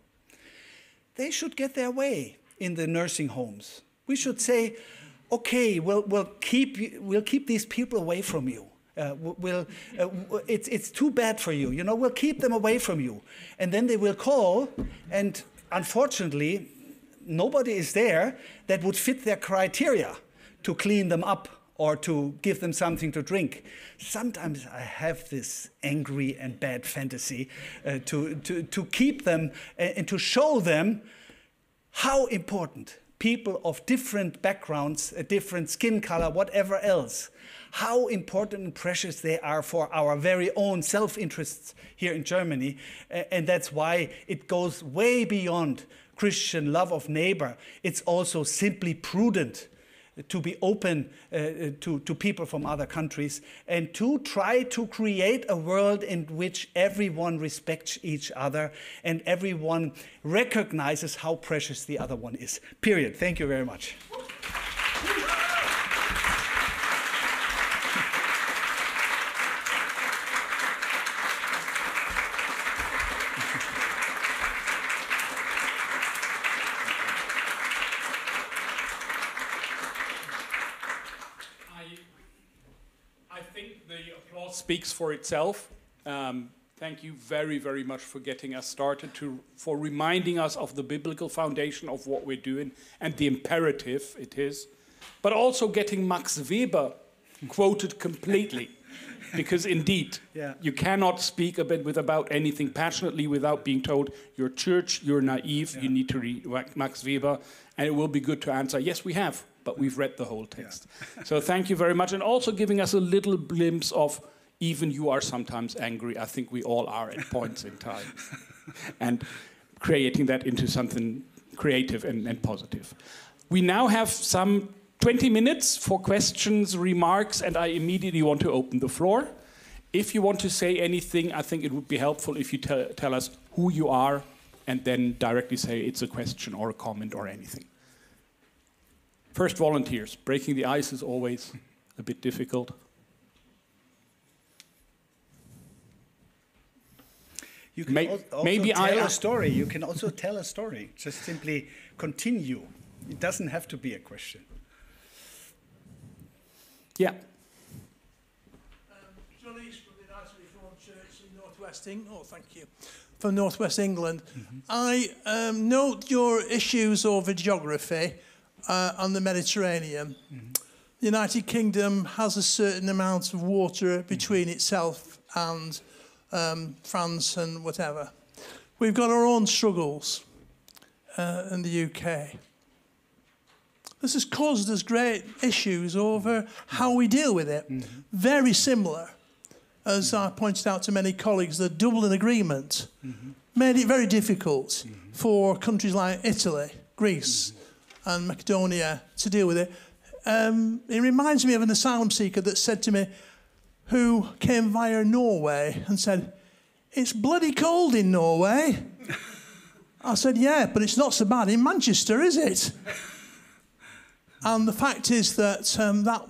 they should get their way in the nursing homes. We should say, okay, we'll keep these people away from you. It's too bad for you. You know, we'll keep them away from you. And then they will call, and unfortunately, nobody is there that would fit their criteria to clean them up or to give them something to drink. Sometimes I have this angry and bad fantasy to keep them and to show them how important people of different backgrounds, a different skin color, whatever else, how important and precious they are for our very own self-interests here in Germany. And that's why it goes way beyond Christian love of neighbor. It's also simply prudent to be open to people from other countries and to try to create a world in which everyone respects each other and everyone recognizes how precious the other one is. Period. Thank you very much. Speaks for itself. Thank you very, very much for getting us started, for reminding us of the biblical foundation of what we're doing and the imperative it is, but also getting Max Weber quoted completely, because indeed, you cannot speak about anything passionately without being told, you're church, you're naive, you need to read Max Weber, and it will be good to answer, yes, we have, but we've read the whole text. So thank you very much, and also giving us a little glimpse of even you are sometimes angry. I think we all are at points in time. And creating that into something creative and positive. We now have some 20 minutes for questions, remarks, and I immediately want to open the floor. If you want to say anything, I think it would be helpful if you tell us who you are and then directly say it's a question or a comment or anything. First, volunteers. Breaking the ice is always a bit difficult. You can also tell a story. You can also tell a story. Just simply continue. It doesn't have to be a question. Yeah. John East from the United Reformed Church in Northwest England. Oh, thank you. From Northwest England. I note your issues over geography on the Mediterranean. The United Kingdom has a certain amount of water between itself and France and whatever. We've got our own struggles in the UK. This has caused us great issues over how we deal with it. Very similar as I pointed out to many colleagues, the Dublin Agreement made it very difficult for countries like Italy, Greece and Macedonia to deal with it. It reminds me of an asylum seeker that said to me, who came via Norway and said, "It's bloody cold in Norway." I said, "Yeah, but it's not so bad in Manchester, is it?" And the fact is that that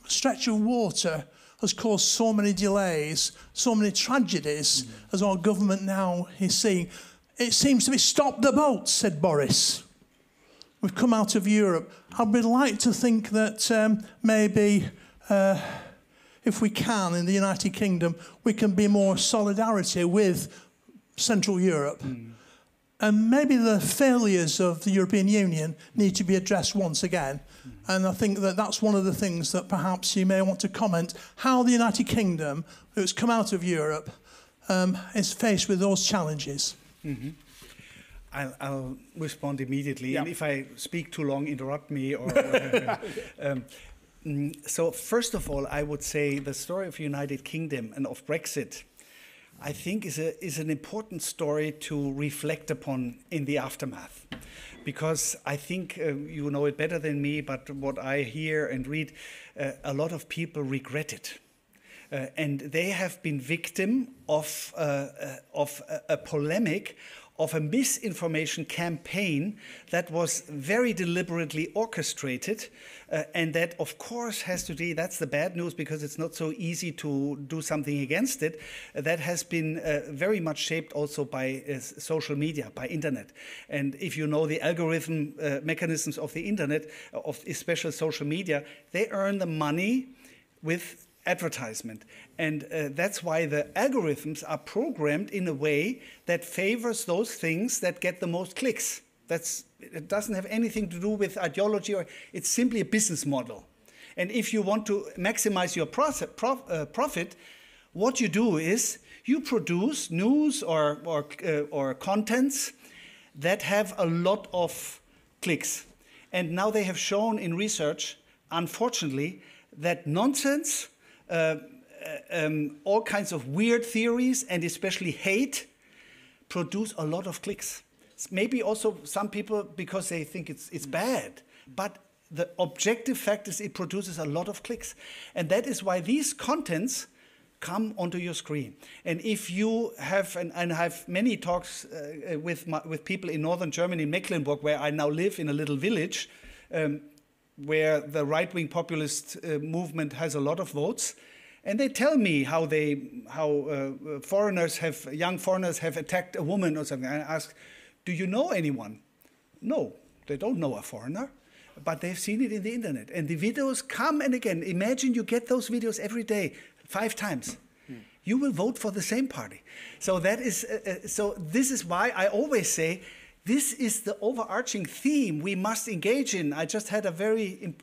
stretch of water has caused so many delays, so many tragedies, as our government now is seeing. It seems to be "stop the boats," said Boris. We've come out of Europe. I would like to think that maybe if we can, in the United Kingdom, we can be more solidarity with Central Europe. And maybe the failures of the European Union need to be addressed once again. And I think that that's one of the things that perhaps you may want to comment, how the United Kingdom, who's come out of Europe, is faced with those challenges. I'll respond immediately, Yeah. and if I speak too long, interrupt me. Or so first of all, I would say the story of United Kingdom and of Brexit, I think is an important story to reflect upon in the aftermath. Because I think you know it better than me, but what I hear and read, a lot of people regret it. And they have been victim of a polemic, of a misinformation campaign that was very deliberately orchestrated, and that of course has to do, that's the bad news, because it's not so easy to do something against it. That has been very much shaped also by social media, by internet. And if you know the algorithm mechanisms of the internet, of especially social media, they earn the money with advertisement. And that's why the algorithms are programmed in a way that favors those things that get the most clicks. It doesn't have anything to do with ideology, or it's simply a business model. And if you want to maximize your profit, what you do is you produce news or contents that have a lot of clicks. And now they have shown in research, unfortunately, that nonsense, all kinds of weird theories, and especially hate, produce a lot of clicks. Maybe also some people because they think it's bad, but the objective fact is it produces a lot of clicks. And that is why these contents come onto your screen. And if you have, and I have many talks with people in northern Germany, Mecklenburg, where I now live in a little village, where the right-wing populist movement has a lot of votes, and they tell me how young foreigners have attacked a woman or something. I ask, do you know anyone? No, they don't know a foreigner, but they've seen it in the internet. And the videos come and again. Imagine you get those videos every day, 5 times. You will vote for the same party. So that is, so this is why I always say, this is the overarching theme we must engage in. I just had a very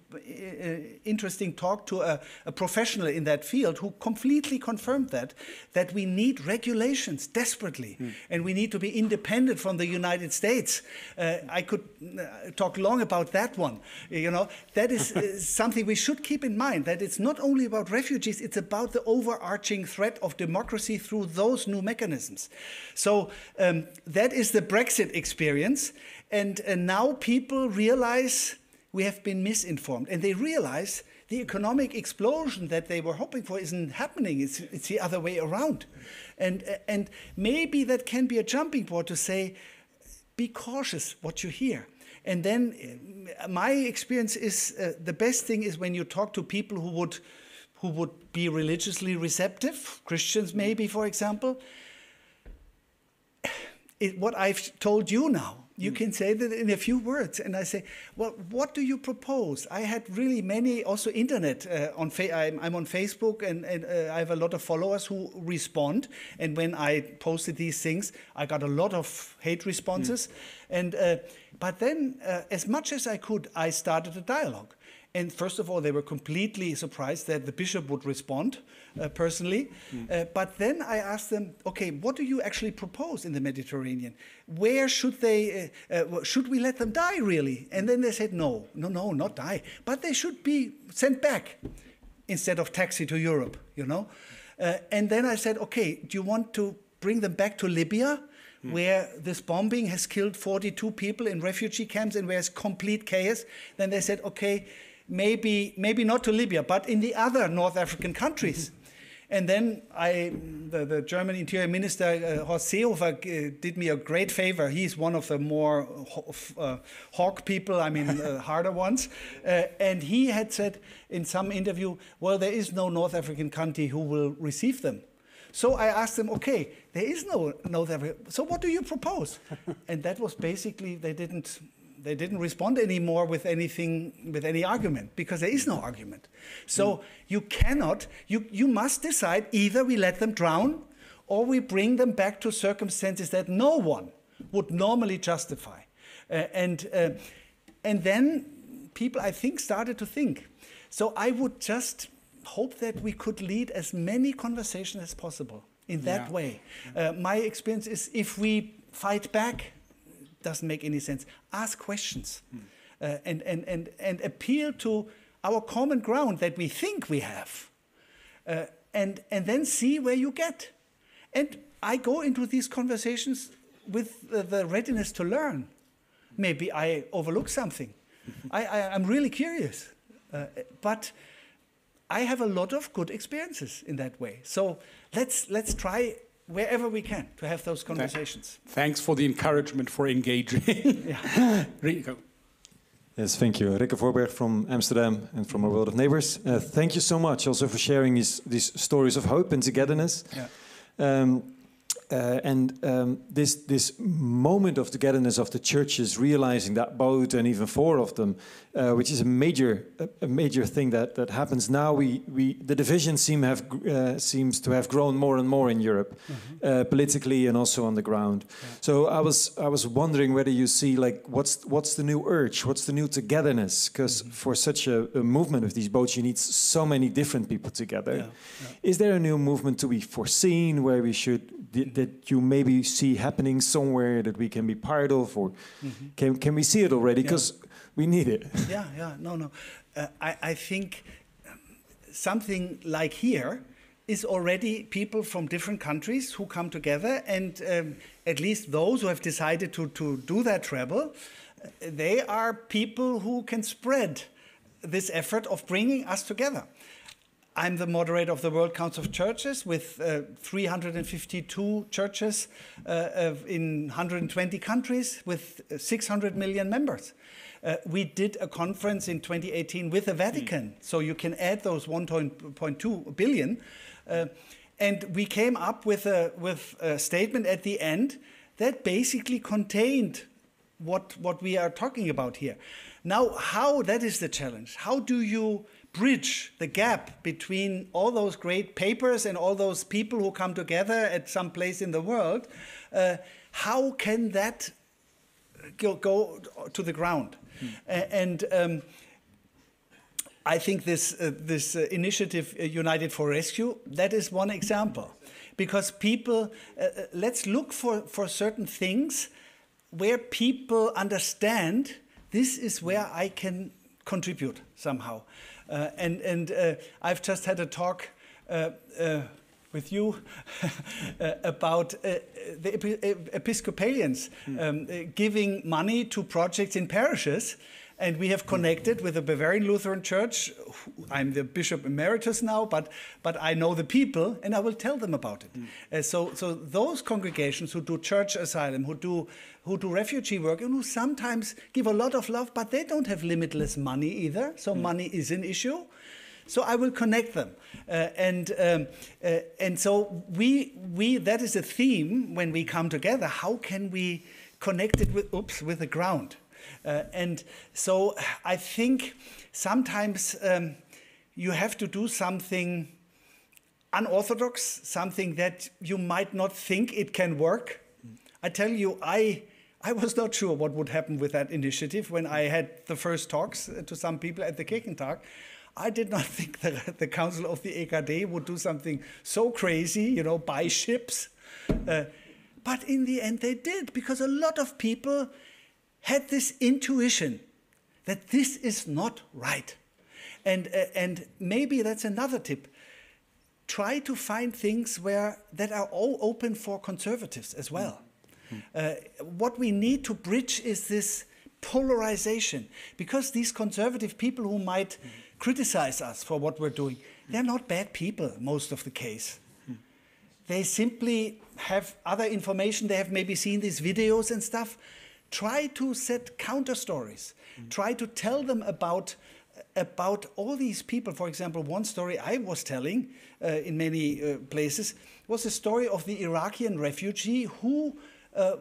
interesting talk to a professional in that field who completely confirmed that we need regulations desperately, and we need to be independent from the United States. I could talk long about that one. You know, that is something we should keep in mind, that it's not only about refugees, it's about the overarching threat of democracy through those new mechanisms. So that is the Brexit experience. And now people realize we have been misinformed, and they realize the economic explosion that they were hoping for isn't happening. It's the other way around. And maybe that can be a jumping board to say, be cautious what you hear. And then my experience is the best thing is when you talk to people who would be religiously receptive, Christians maybe, for example. What I've told you now, you can say that in a few words. And I say, well, what do you propose? I had really many, also internet, I'm on Facebook, and I have a lot of followers who respond. And when I posted these things, I got a lot of hate responses. But then, as much as I could, I started a dialogue. And first of all, they were completely surprised that the bishop would respond personally. But then I asked them, okay, what do you actually propose in the Mediterranean? Where should they, should we let them die really? And then they said, no, not die. But they should be sent back instead of taxi to Europe, you know. And then I said, okay, do you want to bring them back to Libya, where this bombing has killed 42 people in refugee camps and where it's complete chaos? Then they said, okay, maybe not to Libya, but in the other North African countries. And then the German Interior Minister, Horst Seehofer, did me a great favor. He's one of the more hawk people, I mean, harder ones. And he had said in some interview, well, there is no North African country who will receive them. So I asked them, okay, there is no North Africa, so what do you propose? And that was basically, they didn't respond anymore with any argument, because there is no argument. So you cannot, you must decide, either we let them drown or we bring them back to circumstances that no one would normally justify. And then people, I think, started to think. So I would just hope that we could lead as many conversations as possible in that way. My experience is, if we fight back, doesn't make any sense. Ask questions and appeal to our common ground that we think we have, and then see where you get. And I go into these conversations with the readiness to learn. Maybe I overlook something. I'm really curious, but I have a lot of good experiences in that way. So let's try wherever we can to have those conversations. Thanks for the encouragement for engaging. Rico. Yes, thank you. Rikke Voorberg from Amsterdam and from our World of Neighbors. Thank you so much also for sharing these stories of hope and togetherness. This moment of togetherness of the churches, realizing that both and even four of them, which is a major thing that happens now. The division seems to have grown more and more in Europe, politically and also on the ground. So I was wondering whether you see, like, what's the new urge, what's the new togetherness? Because for such a movement of these boats, you need so many different people together. Is there a new movement to be foreseen where we should? That you maybe see happening somewhere that we can be part of, or can we see it already? Because we need it. No. I think something like here is already people from different countries who come together, and at least those who have decided to do that travel, they are people who can spread this effort of bringing us together. I'm the moderator of the World Council of Churches with 352 churches in 120 countries with 600 million members. We did a conference in 2018 with the Vatican, so you can add those 1.2 billion. And we came up with a statement at the end that basically contained what we are talking about here. Now, that is the challenge. How do you bridge the gap between all those great papers and all those people who come together at some place in the world? How can that go to the ground? And I think this initiative, United for Rescue, that is one example. Because people, let's look for certain things where people understand this is where I can contribute somehow. And I've just had a talk with you about the Episcopalians giving money to projects in parishes. And we have connected with the Bavarian Lutheran Church. I'm the Bishop Emeritus now, but I know the people, and I will tell them about it. So those congregations who do church asylum, who do refugee work, and who sometimes give a lot of love, but they don't have limitless money either. So money is an issue. So I will connect them, and so we that is a theme when we come together. How can we connect it with the ground? And so I think sometimes you have to do something unorthodox, something that you might not think it can work. I tell you, I was not sure what would happen with that initiative when I had the first talks to some people at the Kirchentag. I did not think that the Council of the EKHN would do something so crazy, buy ships. But in the end they did, because a lot of people had this intuition that this is not right. And maybe that's another tip. try to find things that are all open for conservatives as well. What we need to bridge is this polarization, because these conservative people who might criticize us for what we're doing, they're not bad people most of the case. They simply have other information. They have maybe seen these videos and stuff. Try to set counter stories. Try to tell them about all these people. For example, one story I was telling in many places was a story of the Iraqi refugee who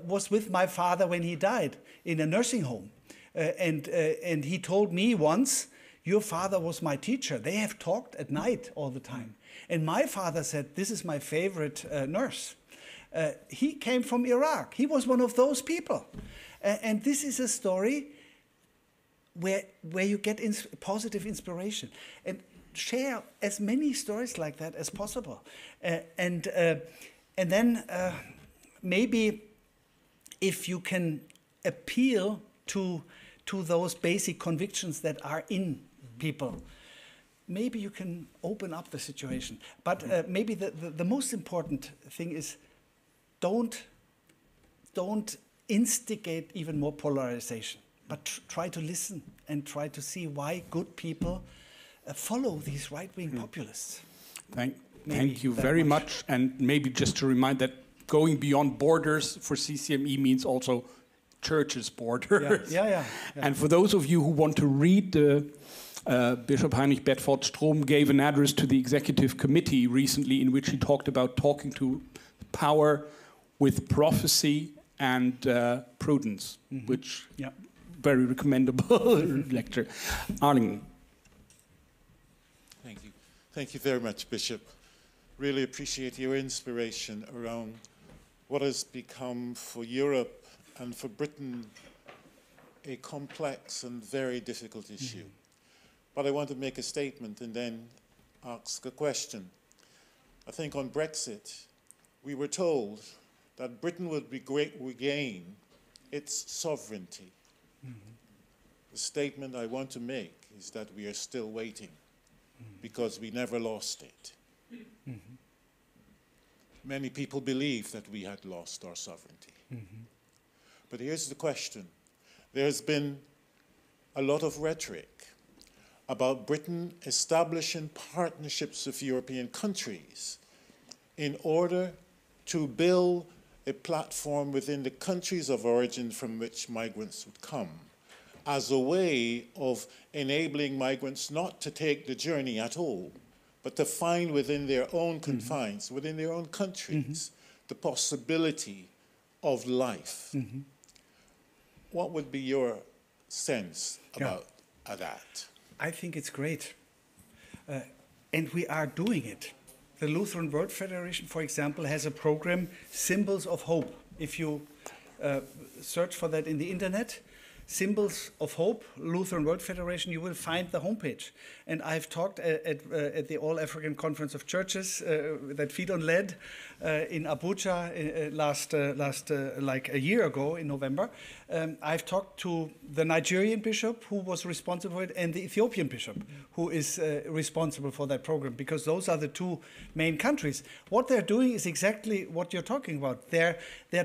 was with my father when he died in a nursing home. And he told me once, your father was my teacher. They have talked at night all the time. And my father said, this is my favorite nurse. He came from Iraq. He was one of those people. And this is a story where you get positive inspiration. And share as many stories like that as possible. And then maybe if you can appeal to those basic convictions that are in people, maybe you can open up the situation. But maybe the most important thing is don't instigate even more polarization, but try to listen and try to see why good people follow these right-wing populists. Thank you very much. And maybe just to remind that going beyond borders for CCME means also churches' borders. Yeah. And for those of you who want to read Bishop Heinrich Bedford-Strohm gave an address to the executive committee recently in which he talked about talking to power with prophecy and prudence, which very recommendable lecture. Arling. Thank you. Thank you very much, Bishop. Really appreciate your inspiration around what has become for Europe and for Britain a complex and very difficult issue. But I want to make a statement and then ask a question. I think on Brexit, we were told that Britain would regain its sovereignty. The statement I want to make is that we are still waiting because we never lost it. Many people believe that we had lost our sovereignty. But here's the question. There's been a lot of rhetoric about Britain establishing partnerships with European countries in order to build a platform within the countries of origin from which migrants would come, as a way of enabling migrants not to take the journey at all, but to find within their own confines, within their own countries, the possibility of life. What would be your sense about that? I think it's great. And we are doing it. The Lutheran World Federation, for example, has a program, Symbols of Hope. If you search for that in the internet, Symbols of Hope, Lutheran World Federation, you will find the homepage. And I've talked at the All-African Conference of Churches that feed on lead in Abuja like a year ago in November. I've talked to the Nigerian bishop who was responsible for it and the Ethiopian bishop who is responsible for that program, because those are the two main countries. What they're doing is exactly what you're talking about. They're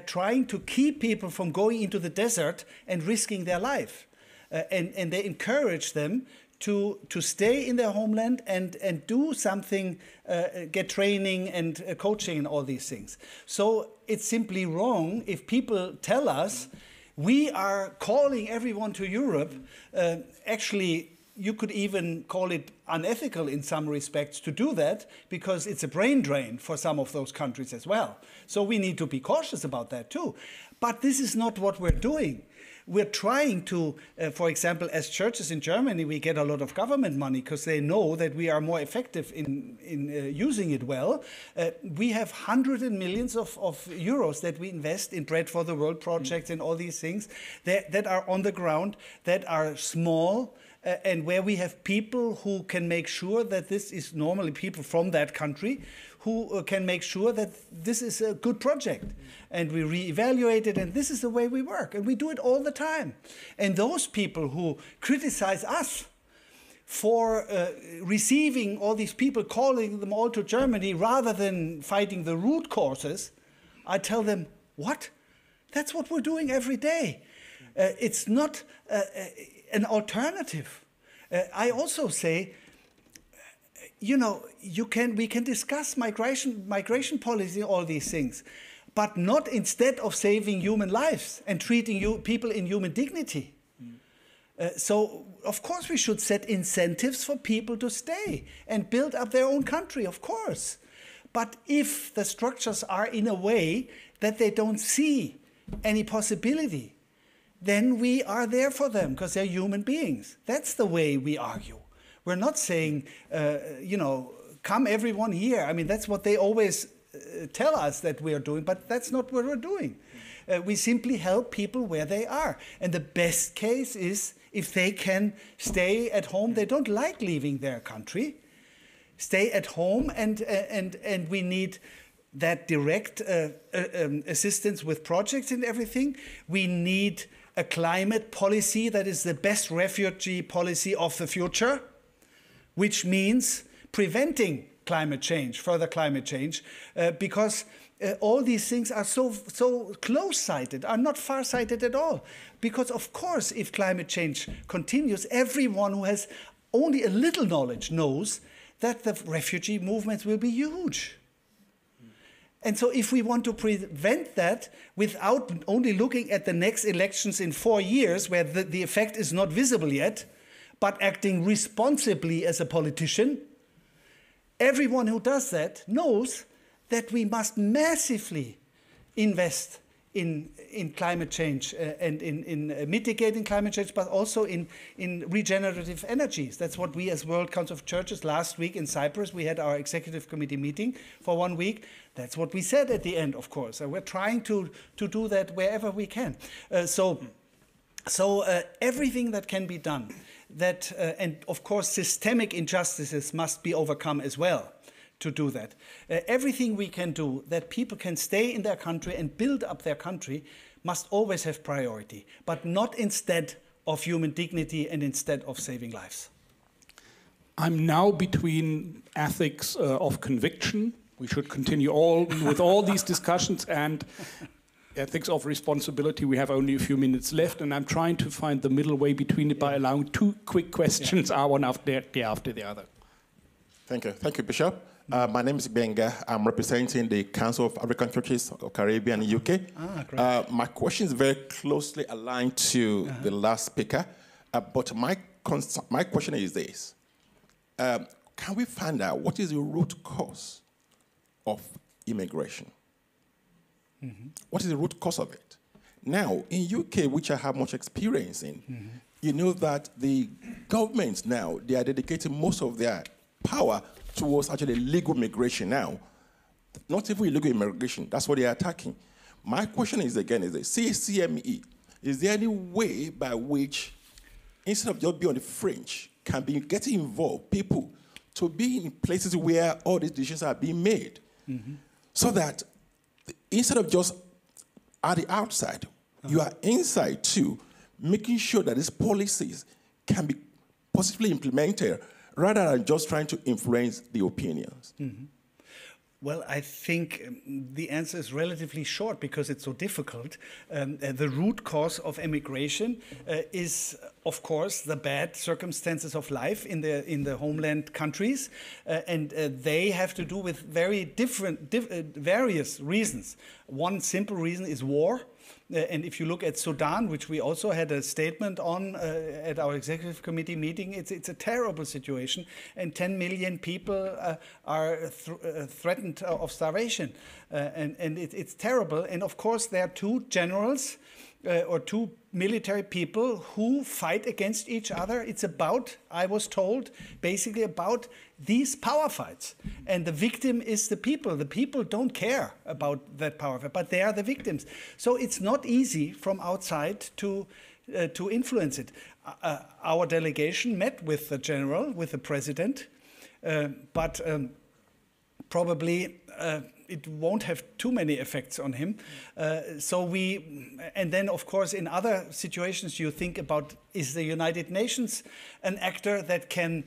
trying to keep people from going into the desert and risking their life. And they encourage them to stay in their homeland and do something, get training and coaching and all these things. So it's simply wrong if people tell us we are calling everyone to Europe. Actually, you could even call it unethical in some respects to do that, because it's a brain drain for some of those countries as well. So we need to be cautious about that too. But this is not what we're doing. We're trying to, for example, as churches in Germany, we get a lot of government money because they know that we are more effective in using it well. We have hundreds of millions of euros that we invest in Bread for the World projects and all these things that are on the ground, that are small, and where we have people who can make sure that this is normally people from that country who can make sure that this is a good project. And we reevaluate it, and this is the way we work. And we do it all the time. And those people who criticize us for receiving all these people, calling them all to Germany, rather than fighting the root causes, I tell them, what? That's what we're doing every day. It's not an alternative. I also say, you know, we can discuss migration policy, all these things, but not instead of saving human lives and treating people in human dignity. So, of course, we should set incentives for people to stay and build up their own country, of course. But if the structures are in a way that they don't see any possibility, then we are there for them because they're human beings. That's the way we argue. We're not saying, you know, come everyone here. I mean, that's what they always tell us that we're doing, but that's not what we're doing. We simply help people where they are. And the best case is if they can stay at home. They don't like leaving their country. Stay at home, and we need that direct assistance with projects and everything. We need a climate policy that is the best refugee policy of the future, which means preventing climate change, further climate change, because all these things are so close-sighted, are not far-sighted at all. Because, of course, if climate change continues, everyone who has only a little knowledge knows that the refugee movements will be huge. And so if we want to prevent that without only looking at the next elections in 4 years, where the effect is not visible yet, but acting responsibly as a politician, everyone who does that knows that we must massively invest in climate change and in mitigating climate change, but also in regenerative energies. That's what we as World Council of Churches last week in Cyprus, we had our executive committee meeting for 1 week. That's what we said at the end, of course. We're trying to do that wherever we can. So everything that can be done, and of course systemic injustices must be overcome as well to do that. Everything we can do that people can stay in their country and build up their country must always have priority, but not instead of human dignity and instead of saving lives. I'm now between ethics of conviction. We should continue with all these discussions, and ethics of responsibility. We have only a few minutes left, and I'm trying to find the middle way between it by allowing 2 quick questions, one after the other. Thank you. Thank you, Bishop. My name is Benga. I'm representing the Council of African Churches of Caribbean and UK. Great. My question is very closely aligned to the last speaker, but my question is this. Can we find out what is the root cause of immigration? What is the root cause of it? Now, in UK, which I have much experience in, you know that the governments now, they are dedicating most of their power towards actually legal migration now. Not even illegal immigration, that's what they are attacking. My question is, again, is the CCME, is there any way by which, instead of just being on the fringe, can be getting involved, people, to be in places where all these decisions are being made, so that instead of just at the outside, you are inside too, making sure that these policies can be positively implemented rather than just trying to influence the opinions? Well, I think the answer is relatively short because it's so difficult. The root cause of immigration is, of course, the bad circumstances of life in the homeland countries, and they have to do with very various reasons. One simple reason is war. And if you look at Sudan, which we also had a statement on at our executive committee meeting, it's a terrible situation, and 10 million people are threatened of starvation, and it's terrible. And of course, there are 2 generals or 2 military people who fight against each other. It's about, I was told, basically about these power fights. And the victim is the people. The people don't care about that power fight, but they are the victims. So it's not easy from outside to influence it. Our delegation met with the general, with the president, but probably it won't have too many effects on him. And then of course in other situations you think about, is the United Nations an actor that can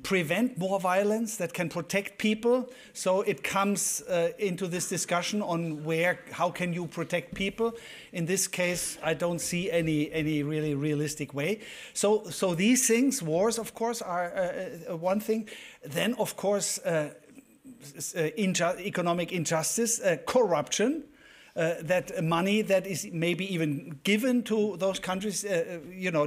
prevent more violence, that can protect people? So it comes into this discussion on how can you protect people? In this case, I don't see any really realistic way. So these things, wars, of course, are one thing. Then, of course, economic injustice, corruption. That money that is maybe even given to those countries,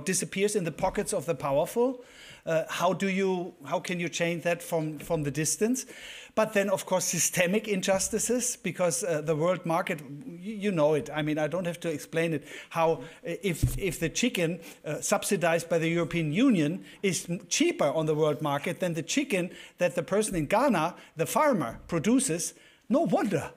disappears in the pockets of the powerful. How can you change that from the distance? But then, of course, systemic injustices, because the world market, you know it. I mean, I don't have to explain it. How if the chicken subsidized by the European Union is cheaper on the world market than the chicken that the person in Ghana, the farmer, produces, no wonder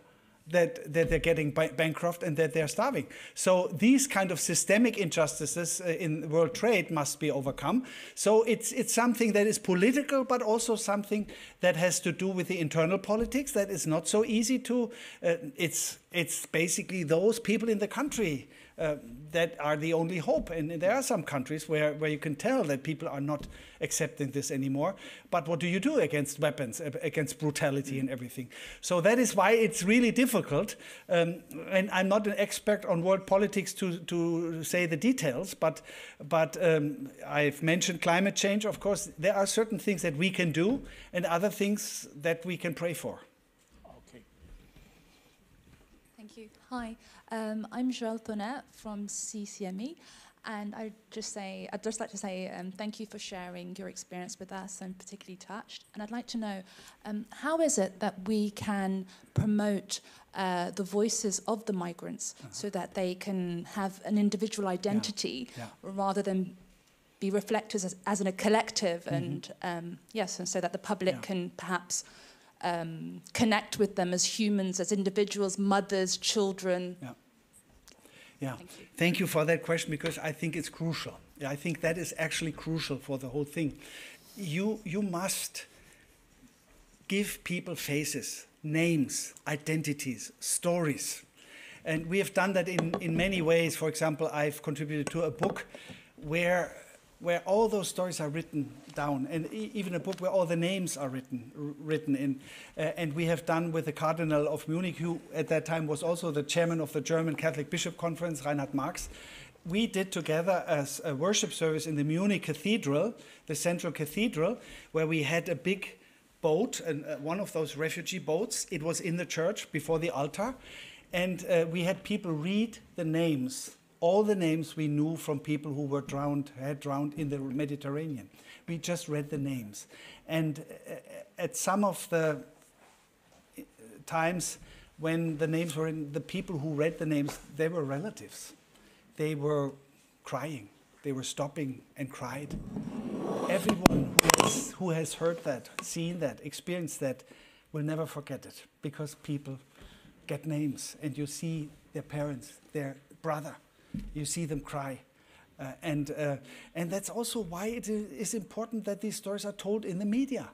that they're getting bankrupt and that they're starving. So these kind of systemic injustices in world trade must be overcome. So it's something that is political, but also something that has to do with the internal politics that is not so easy to. It's basically those people in the country that are the only hope. And there are some countries where you can tell that people are not accepting this anymore. But what do you do against weapons, against brutality and everything? So that is why it's really difficult. And I'm not an expert on world politics to say the details, but I've mentioned climate change. Of course, there are certain things that we can do and other things that we can pray for. Okay. Thank you. Hi. I'm Joël Tonnet from CCME, and I'd just like to say thank you for sharing your experience with us. I'm particularly touched, and I'd like to know how is it that we can promote the voices of the migrants so that they can have an individual identity rather than be reflected as in a collective, and and so that the public can perhaps connect with them as humans, as individuals, mothers, children. Yeah, thank you for that question, because I think it's crucial. I think that is actually crucial for the whole thing. You must give people faces, names, identities, stories. And we have done that in many ways. For example, I've contributed to a book where all those stories are written down, and even a book where all the names are written in. And we have done with the Cardinal of Munich, who at that time was also the chairman of the German Catholic Bishop Conference, Reinhard Marx. We did together as a worship service in the Munich Cathedral, the central cathedral, where we had a big boat, and one of those refugee boats. It was in the church before the altar, and we had people read the names. All the names we knew from people who were had drowned in the Mediterranean. We just read the names. And at some of the times when the names were in, the people who read the names, they were relatives. They were crying. They were stopping and cried. Everyone who has heard that, seen that, experienced that, will never forget it, because people get names, and you see their parents, their brother. You see them cry. And that's also why it is important that these stories are told in the media.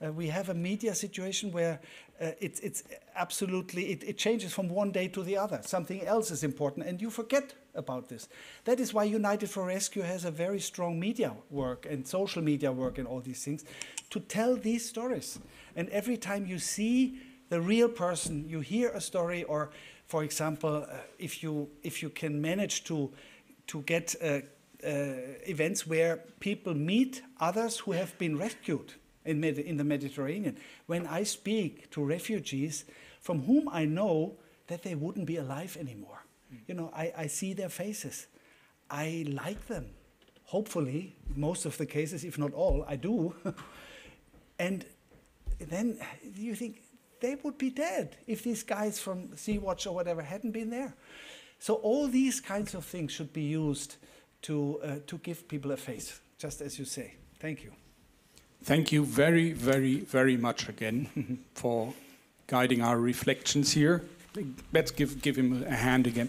We have a media situation where it's absolutely, it changes from one day to the other. Something else is important, and you forget about this. That is why United for Rescue has a very strong media work and social media work and all these things to tell these stories. And every time you see the real person, you hear a story, or for example, if you can manage to get events where people meet others who have been rescued in the Mediterranean. When I speak to refugees from whom I know that they wouldn't be alive anymore, you know, I see their faces. I like them. Hopefully, most of the cases, if not all, I do. And then you think, they would be dead if these guys from Sea-Watch or whatever hadn't been there. So all these kinds of things should be used to give people a face, just as you say. Thank you. Thank you very, very, very much again for guiding our reflections here. Let's give him a hand again.